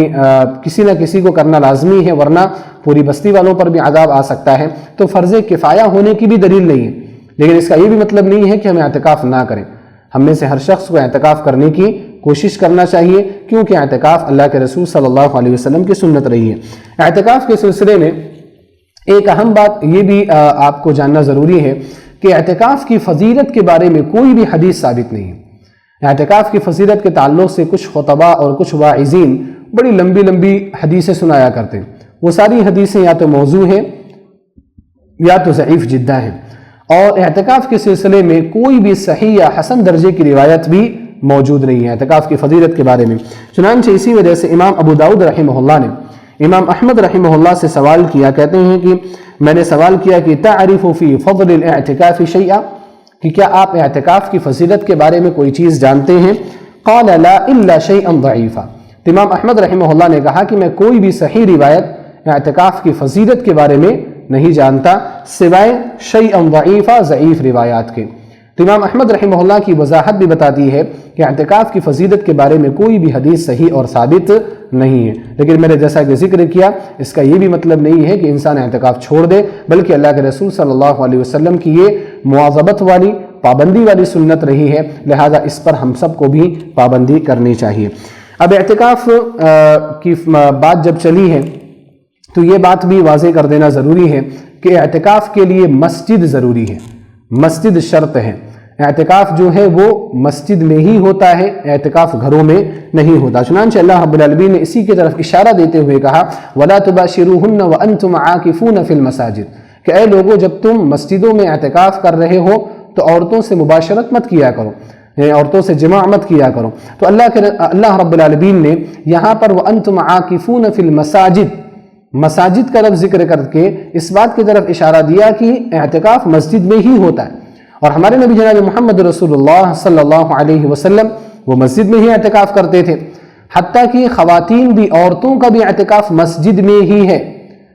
کسی نہ کسی کو کرنا لازمی ہے ورنہ پوری بستی والوں پر بھی عذاب آ سکتا ہے۔ تو فرض کفایہ ہونے کی بھی دلیل نہیں ہے، لیکن اس کا یہ بھی مطلب نہیں ہے کہ ہمیں اعتکاف نہ کریں۔ ہم میں سے ہر شخص کو اعتکاف کرنے کی کوشش کرنا چاہیے، کیونکہ اعتکاف اللہ کے رسول صلی اللہ علیہ وسلم کی سنت رہی ہے۔ اعتکاف کے سلسلے میں ایک اہم بات یہ بھی آپ کو جاننا ضروری ہے کہ اعتکاف کی فضیلت کے بارے میں کوئی بھی حدیث ثابت نہیں ہے۔ اعتکاف کی فضیلت کے تعلق سے کچھ خطباء اور کچھ واعظین بڑی لمبی لمبی حدیثیں سنایا کرتے ہیں، وہ ساری حدیثیں یا تو موضوع ہیں یا تو ضعیف جدہ ہیں، اور اعتکاف کے سلسلے میں کوئی بھی صحیح یا حسن درجے کی روایت بھی موجود نہیں ہے اعتکاف کی فضیلت کے بارے میں۔ چنانچہ اسی وجہ سے امام ابو داؤد رحمہ اللہ نے امام احمد رحمہ اللہ سے سوال کیا، کہتے ہیں کہ میں نے سوال کیا کہ تعرف فی فضل الاعتکاف شیئا، کہ کیا آپ اعتکاف کی فضیلت کے بارے میں کوئی چیز جانتے ہیں؟ قال لا الا شیئا ضعیفا، امام احمد رحمہ اللہ نے کہا کہ میں کوئی بھی صحیح روایت اعتکاف کی فضیلت کے بارے میں نہیں جانتا سوائے شیئا ضعیفا، ضعیف روایات کے۔ تو امام احمد رحمہ اللہ کی وضاحت بھی بتاتی ہے کہ اعتکاف کی فضیلت کے بارے میں کوئی بھی حدیث صحیح اور ثابت نہیں ہے، لیکن میں نے جیسا کہ ذکر کیا اس کا یہ بھی مطلب نہیں ہے کہ انسان اعتکاف چھوڑ دے، بلکہ اللہ کے رسول صلی اللہ علیہ وسلم کی یہ مواظبت والی، پابندی والی سنت رہی ہے، لہذا اس پر ہم سب کو بھی پابندی کرنی چاہیے۔ اب اعتکاف کی بات جب چلی ہے تو یہ بات بھی واضح کر دینا ضروری ہے کہ اعتکاف کے لیے مسجد ضروری ہے، مسجد شرط ہے۔ اعتکاف جو ہے وہ مسجد میں ہی ہوتا ہے، اعتکاف گھروں میں نہیں ہوتا۔ چنانچہ اللہ رب العالمین نے اسی کی طرف اشارہ دیتے ہوئے کہا وَلَا تُبَاشِرُوهُنَّ وَأَنْتُمْ عَاكِفُونَ فِي الْمَسَاجِدِ، کہ اے لوگوں جب تم مسجدوں میں اعتکاف کر رہے ہو تو عورتوں سے مباشرت مت کیا کرو، یعنی عورتوں سے جماع مت کیا کرو۔ تو اللہ رب العالمین نے یہاں پر وَأَنْتُمْ عَاكِفُونَ فِي الْمَسَاجِدِ، مساجد کا لفظ ذکر کر کے اس بات کی طرف اشارہ دیا کہ اعتکاف مسجد میں ہی ہوتا ہے، اور ہمارے نبی جناب محمد رسول اللہ صلی اللہ علیہ وسلم وہ مسجد میں ہی اعتکاف کرتے تھے، حتیٰ کہ خواتین بھی، عورتوں کا بھی اعتکاف مسجد میں ہی ہے،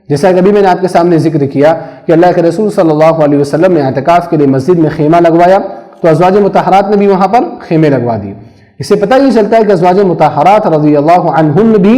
جیسا کہ ابھی میں نے آپ کے سامنے ذکر کیا کہ اللہ کے رسول صلی اللہ علیہ وسلم نے اعتکاف کے لیے مسجد میں خیمہ لگوایا تو ازواج مطہرات نے بھی وہاں پر خیمے لگوا دیے۔ اس سے پتہ یہ چلتا ہے کہ ازواج مطہرات رضی اللہ عنہن بھی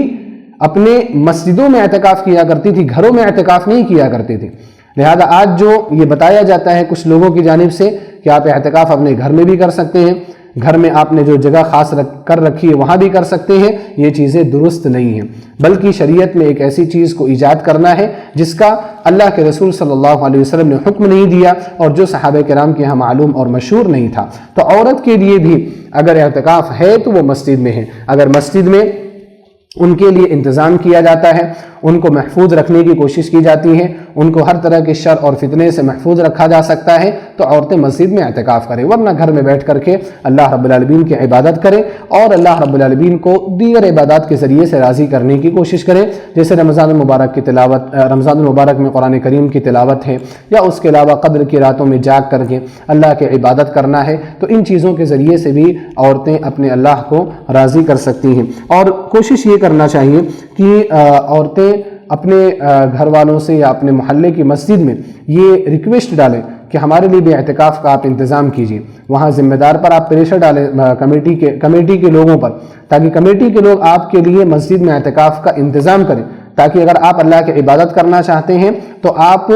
اپنے مسجدوں میں اعتکاف کیا کرتی تھی، گھروں میں اعتکاف نہیں کیا کرتے تھے۔ لہذا آج جو یہ بتایا جاتا ہے کچھ لوگوں کی جانب سے کہ آپ اعتکاف اپنے گھر میں بھی کر سکتے ہیں، گھر میں آپ نے جو جگہ خاص کر رکھی ہے وہاں بھی کر سکتے ہیں، یہ چیزیں درست نہیں ہیں، بلکہ شریعت میں ایک ایسی چیز کو ایجاد کرنا ہے جس کا اللہ کے رسول صلی اللہ علیہ وسلم نے حکم نہیں دیا اور جو صحابہ کرام کے یہاں معلوم اور مشہور نہیں تھا۔ تو عورت کے لیے بھی اگر اعتکاف ہے تو وہ مسجد میں ہے، اگر مسجد میں ان کے لیے انتظام کیا جاتا ہے، ان کو محفوظ رکھنے کی کوشش کی جاتی ہے، ان کو ہر طرح کے شر اور فتنے سے محفوظ رکھا جا سکتا ہے، تو عورتیں مسجد میں اعتکاف کریں، ورنہ گھر میں بیٹھ کر کے اللہ رب العالمین کی عبادت کریں اور اللہ رب العالمین کو دیگر عبادات کے ذریعے سے راضی کرنے کی کوشش کریں، جیسے رمضان المبارک کی تلاوت، رمضان المبارک میں قرآن کریم کی تلاوت ہے، یا اس کے علاوہ قدر کی راتوں میں جاگ کر کے اللہ کی عبادت کرنا ہے، تو ان چیزوں کے ذریعے سے بھی عورتیں اپنے اللہ کو راضی کر سکتی ہیں۔ اور کوشش یہ کرنا چاہیے کہ عورتیں اپنے گھر والوں سے یا اپنے محلے کی مسجد میں یہ ریکویسٹ ڈالیں کہ ہمارے لیے بھی اعتکاف کا آپ انتظام کیجیے، وہاں ذمہ دار پر آپ پریشر ڈالیں کمیٹی کے لوگوں پر، تاکہ کمیٹی کے لوگ آپ کے لیے مسجد میں اعتکاف کا انتظام کریں، تاکہ اگر آپ اللہ کی عبادت کرنا چاہتے ہیں تو آپ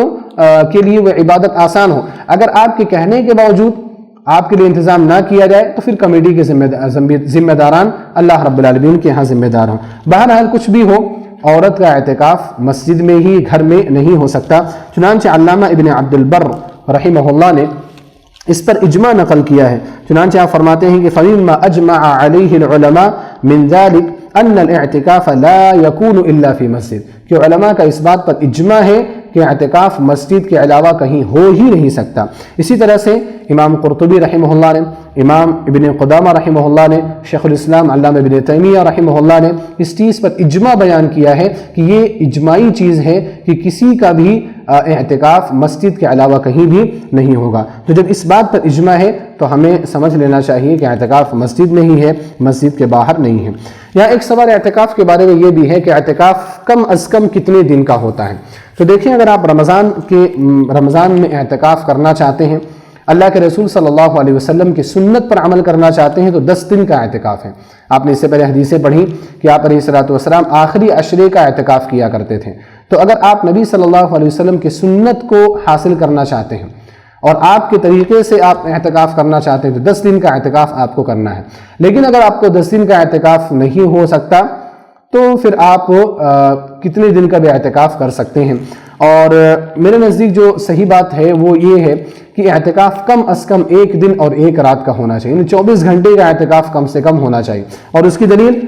کے لیے وہ عبادت آسان ہو۔ اگر آپ کے کہنے کے باوجود آپ کے لیے انتظام نہ کیا جائے تو پھر کمیٹی کے ذمہ داران اللہ رب العالمین کے ہاں ذمہ دار ہوں۔ بہرحال کچھ بھی ہو، عورت کا اعتکاف مسجد میں ہی، گھر میں نہیں ہو سکتا۔ چنانچہ علامہ ابن عبد البر رحمہ اللہ نے اس پر اجماع نقل کیا ہے، چنانچہ آپ فرماتے ہیں کہ فَمِمَّا أَجْمَعَ عَلَيْهِ الْعُلَمَاء مِنْ ذَلِكَ أَنَّ الْاعْتِكَافَ لَا يَكُونُ إِلَّا فِي مسجد، کہ علماء کا اس بات پر اجماع ہے کہ اعتکاف مسجد کے علاوہ کہیں ہو ہی نہیں سکتا۔ اسی طرح سے امام قرطبی رحمہ اللہ نے، امام ابن قدامہ رحمہ اللہ نے، شیخ الاسلام علامہ ابن تیمیہ رحمہ اللہ نے اس چیز پر اجماع بیان کیا ہے کہ یہ اجماعی چیز ہے کہ کسی کا بھی اعتکاف مسجد کے علاوہ کہیں بھی نہیں ہوگا۔ تو جب اس بات پر اجماع ہے تو ہمیں سمجھ لینا چاہیے کہ اعتکاف مسجد میں ہی ہے، مسجد کے باہر نہیں ہے۔ یہاں ایک سوال اعتکاف کے بارے میں یہ بھی ہے کہ اعتکاف کم از کم کتنے دن کا ہوتا ہے؟ تو دیکھیں، اگر آپ رمضان میں اعتکاف کرنا چاہتے ہیں، اللہ کے رسول صلی اللہ علیہ وسلم کی سنت پر عمل کرنا چاہتے ہیں، تو 10 دن کا اعتکاف ہے۔ آپ نے اس سے پہلے حدیثیں پڑھی کہ آپ علیہ الصلوۃ والسلام آخری عشرے کا اعتکاف کیا کرتے تھے۔ تو اگر آپ نبی صلی اللہ علیہ وسلم کی سنت کو حاصل کرنا چاہتے ہیں اور آپ کے طریقے سے آپ اعتکاف کرنا چاہتے ہیں، تو 10 دن کا اعتکاف آپ کو کرنا ہے۔ لیکن اگر آپ کو 10 دن کا اعتکاف نہیں ہو سکتا تو پھر آپ کتنے دن کا بھی اعتکاف کر سکتے ہیں۔ اور میرے نزدیک جو صحیح بات ہے وہ یہ ہے کہ اعتکاف کم از کم 1 دن اور 1 رات کا ہونا چاہیے، یعنی 24 گھنٹے کا اعتکاف کم سے کم ہونا چاہیے۔ اور اس کی دلیل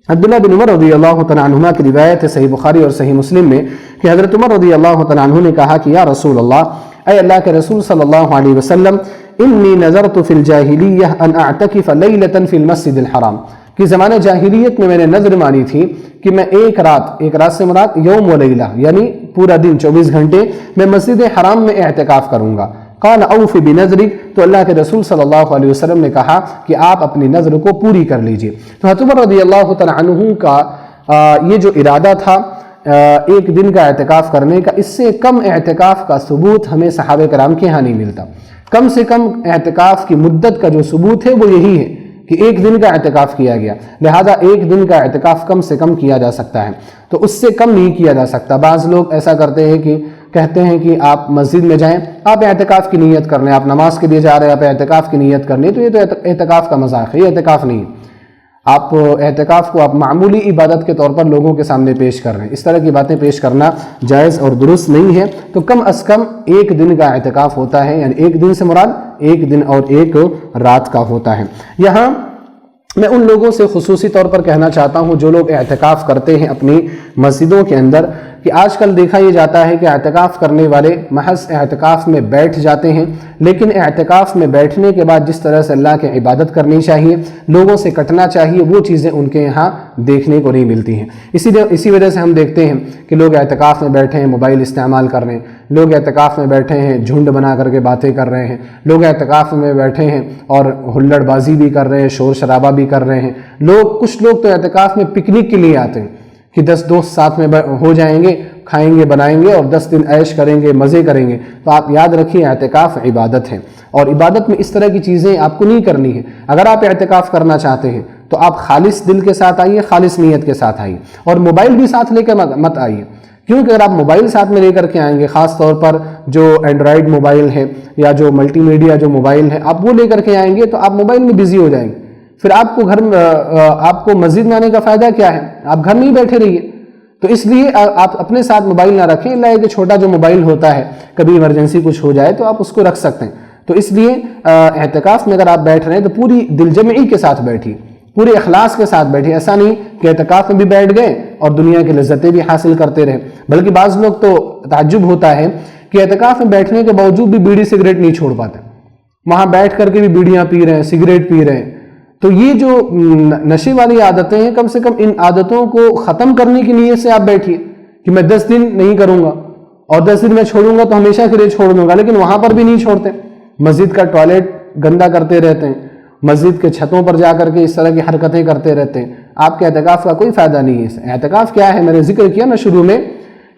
عبداللہ بن عمر رضی اللہ تعالیٰ عنہما کی روایت ہے صحیح بخاری اور صحیح مسلم میں کہ حضرت عمر رضی اللہ تعالیٰ عنہ نے کہا کہ یا رسول اللہ، اے اللہ کے رسول صلی اللہ علیہ وسلم، انی نذرت فی الجاہلیہ ان اعتکف لیلۃ فی المسجد الحرام، کہ زمانہ جاہلیت میں نے نظر مانی تھی کہ میں ایک رات سے مراد یوم و لیلہ، یعنی پورا دن 24 گھنٹے میں مسجد حرام میں اعتکاف کروں گا۔ قال اوف بنذرک، تو اللہ کے رسول صلی اللہ علیہ وسلم نے کہا کہ آپ اپنی نظر کو پوری کر لیجئے۔ تو حضرت عمر رضی اللہ تعالیٰ عنہ کا یہ جو ارادہ تھا 1 دن کا اعتکاف کرنے کا، اس سے کم اعتکاف کا ثبوت ہمیں صحابہ کرام کے ہاں نہیں ملتا۔ کم سے کم اعتکاف کی مدت کا جو ثبوت ہے وہ یہی ہے کہ 1 دن کا اعتکاف کیا گیا، لہذا 1 دن کا اعتکاف کم سے کم کیا جا سکتا ہے، تو اس سے کم نہیں کیا جا سکتا۔ بعض لوگ ایسا کرتے ہیں کہ کہتے ہیں کہ آپ مسجد میں جائیں، آپ اعتکاف کی نیت کر لیں، آپ نماز کے لیے جا رہے ہیں، آپ اعتکاف کی نیت کر لیں، تو یہ تو اعتکاف کا مذاق ہے، یہ اعتکاف نہیں ہے۔ آپ اعتکاف کو آپ معمولی عبادت کے طور پر لوگوں کے سامنے پیش کر رہے ہیں، اس طرح کی باتیں پیش کرنا جائز اور درست نہیں ہے۔ تو کم از کم 1 دن کا اعتکاف ہوتا ہے، یعنی 1 دن سے مراد 1 دن اور 1 رات کا ہوتا ہے۔ یہاں میں ان لوگوں سے خصوصی طور پر کہنا چاہتا ہوں جو لوگ اعتکاف کرتے ہیں اپنی مسجدوں کے اندر، کہ آج کل دیکھا یہ جاتا ہے کہ اعتکاف کرنے والے محض اعتکاف میں بیٹھ جاتے ہیں، لیکن اعتکاف میں بیٹھنے کے بعد جس طرح سے اللہ کی عبادت کرنی چاہیے، لوگوں سے کٹنا چاہیے، وہ چیزیں ان کے یہاں دیکھنے کو نہیں ملتی ہیں۔ اسی وجہ سے ہم دیکھتے ہیں کہ لوگ اعتکاف میں بیٹھے ہیں، موبائل استعمال کر رہے ہیں، لوگ اعتکاف میں بیٹھے ہیں جھنڈ بنا کر کے باتیں کر رہے ہیں، لوگ اعتکاف میں بیٹھے ہیں اور ہلڑ بازی بھی کر رہے ہیں، شور شرابہ بھی کر رہے ہیں۔ کچھ لوگ تو اعتکاف میں پکنک کے لیے آتے ہیں کہ 10 دوست ساتھ میں ہو جائیں گے، کھائیں گے بنائیں گے اور 10 دن عیش کریں گے، مزے کریں گے۔ تو آپ یاد رکھیے اعتکاف عبادت ہے، اور عبادت میں اس طرح کی چیزیں آپ کو نہیں کرنی ہے۔ اگر آپ اعتکاف کرنا چاہتے ہیں تو آپ خالص دل کے ساتھ آئیے، خالص نیت کے ساتھ آئیے، اور موبائل بھی ساتھ لے کے مت آئیے، کیونکہ اگر آپ موبائل ساتھ میں لے کر کے آئیں گے، خاص طور پر جو اینڈرائیڈ موبائل ہے یا جو ملٹی میڈیا جو موبائل ہے، آپ وہ لے کر کے آئیں گے تو آپ موبائل میں بزی ہو جائیں گے، پھر آپ کو مسجد میں آنے کا فائدہ کیا ہے؟ آپ گھر میں ہی بیٹھے رہیے۔ تو اس لیے آپ اپنے ساتھ موبائل نہ رکھیں، اللہ کہ چھوٹا جو موبائل ہوتا ہے کبھی ایمرجنسی کچھ ہو جائے تو آپ اس کو رکھ سکتے ہیں۔ تو اس لیے اعتکاف میں اگر آپ بیٹھ رہے ہیں تو پوری دل جمعی کے ساتھ بیٹھیے، پورے اخلاص کے ساتھ بیٹھے. ایسا نہیں کہ اعتکاف میں بھی بیٹھ گئے اور دنیا کی لذتیں بھی حاصل کرتے رہے. بلکہ بعض لوگ تو تعجب ہوتا ہے کہ اعتکاف میں بیٹھنے کے باوجود بھی بیڑی سگریٹ نہیں چھوڑ پاتے, وہاں بیٹھ کر کے بھی بیڑیاں پی رہے ہیں, سگریٹ پی رہے ہیں. تو یہ جو نشے والی عادتیں ہیں, کم سے کم ان عادتوں کو ختم کرنے کی نیت سے آپ بیٹھیے کہ میں 10 دن نہیں کروں گا اور 10 دن میں چھوڑوں گا تو ہمیشہ کے لیے چھوڑ دوں گا. لیکن وہاں پر بھی نہیں چھوڑتے, مسجد کا ٹوائلٹ گندا کرتے رہتے ہیں, مسجد کے چھتوں پر جا کر کے اس طرح کی حرکتیں کرتے رہتے ہیں. آپ کے اعتکاف کا کوئی فائدہ نہیں ہے. اعتکاف کیا ہے, میں نے ذکر کیا نا شروع میں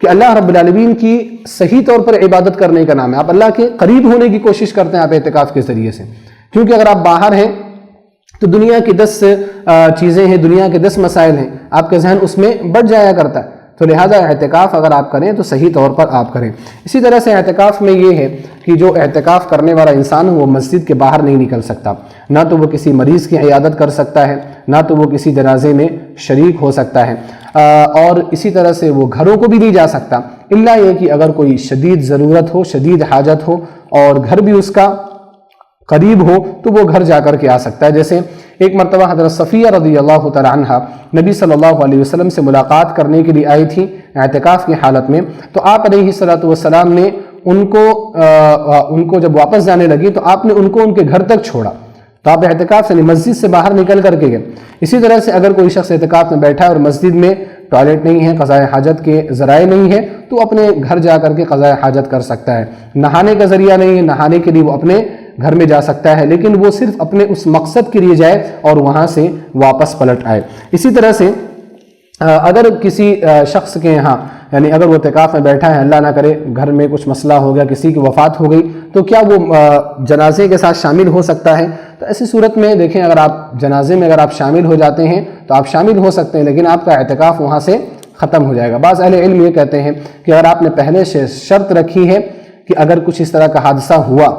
کہ اللہ رب العالمین کی صحیح طور پر عبادت کرنے کا نام ہے. آپ اللہ کے قریب ہونے کی کوشش کرتے ہیں آپ اعتکاف کے ذریعے سے, کیونکہ اگر آپ باہر ہیں تو دنیا کی 10 چیزیں ہیں, دنیا کے 10 مسائل ہیں, آپ کا ذہن اس میں بڑھ جایا کرتا ہے. تو لہٰذا اعتکاف اگر آپ کریں تو صحیح طور پر آپ کریں. اسی طرح سے اعتکاف میں یہ ہے کہ جو اعتکاف کرنے والا انسان وہ مسجد کے باہر نہیں نکل سکتا, نہ تو وہ کسی مریض کی عیادت کر سکتا ہے, نہ تو وہ کسی جنازے میں شریک ہو سکتا ہے, اور اسی طرح سے وہ گھروں کو بھی نہیں جا سکتا, الا یہ کہ اگر کوئی شدید ضرورت ہو, شدید حاجت ہو اور گھر بھی اس کا قریب ہو تو وہ گھر جا کر کے آ سکتا ہے. جیسے ایک مرتبہ حضرت صفیہ رضی اللہ تعالی عنہ نبی صلی اللہ علیہ وسلم سے ملاقات کرنے کے لیے آئی تھی اعتکاف کی حالت میں, تو آپ علیہ الصلوۃ والسلام نے ان کو جب واپس جانے لگی تو آپ نے ان کو ان کے گھر تک چھوڑا. تو آپ اعتکاف سے مسجد سے باہر نکل کر کے گئے. اسی طرح سے اگر کوئی شخص اعتکاف میں بیٹھا ہے اور مسجد میں ٹوائلٹ نہیں ہے, قضاء حاجت کے ذرائع نہیں ہے, تو اپنے گھر جا کر کے قضاء حاجت کر سکتا ہے. نہانے کا ذریعہ نہیں ہے, نہانے کے لیے وہ اپنے گھر میں جا سکتا ہے, لیکن وہ صرف اپنے اس مقصد کے لیے جائے اور وہاں سے واپس پلٹ آئے. اسی طرح سے اگر کسی شخص کے یہاں یعنی اگر وہ اعتکاف میں بیٹھا ہے, اللہ نہ کرے گھر میں کچھ مسئلہ ہو گیا, کسی کی وفات ہو گئی, تو کیا وہ جنازے کے ساتھ شامل ہو سکتا ہے؟ تو ایسی صورت میں دیکھیں, اگر آپ جنازے میں اگر آپ شامل ہو جاتے ہیں تو آپ شامل ہو سکتے ہیں, لیکن آپ کا اعتکاف وہاں سے ختم ہو جائے گا. بعض اہل علم یہ کہتے ہیں کہ اگر آپ نے پہلے سے شرط رکھی ہے کہ اگر کچھ اس طرح کا حادثہ ہوا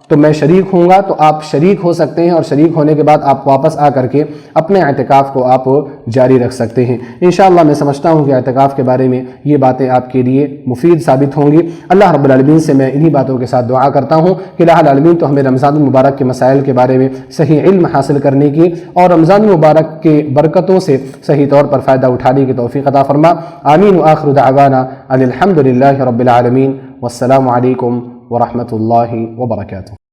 تو میں شریک ہوں گا, تو آپ شریک ہو سکتے ہیں, اور شریک ہونے کے بعد آپ واپس آ کر کے اپنے اعتکاف کو آپ جاری رکھ سکتے ہیں. انشاءاللہ میں سمجھتا ہوں کہ اعتکاف کے بارے میں یہ باتیں آپ کے لیے مفید ثابت ہوں گی. اللہ رب العالمین سے میں انہی باتوں کے ساتھ دعا کرتا ہوں کہ الہ العالمین تو ہمیں رمضان المبارک کے مسائل کے بارے میں صحیح علم حاصل کرنے کی اور رمضان المبارک کے برکتوں سے صحیح طور پر فائدہ اٹھانے کی توفیق عطا فرما. آمین. وآخر دعوانا ان الحمد للہ رب العالمین, والسلام علیکم ورحمۃ اللہ وبرکاتہ.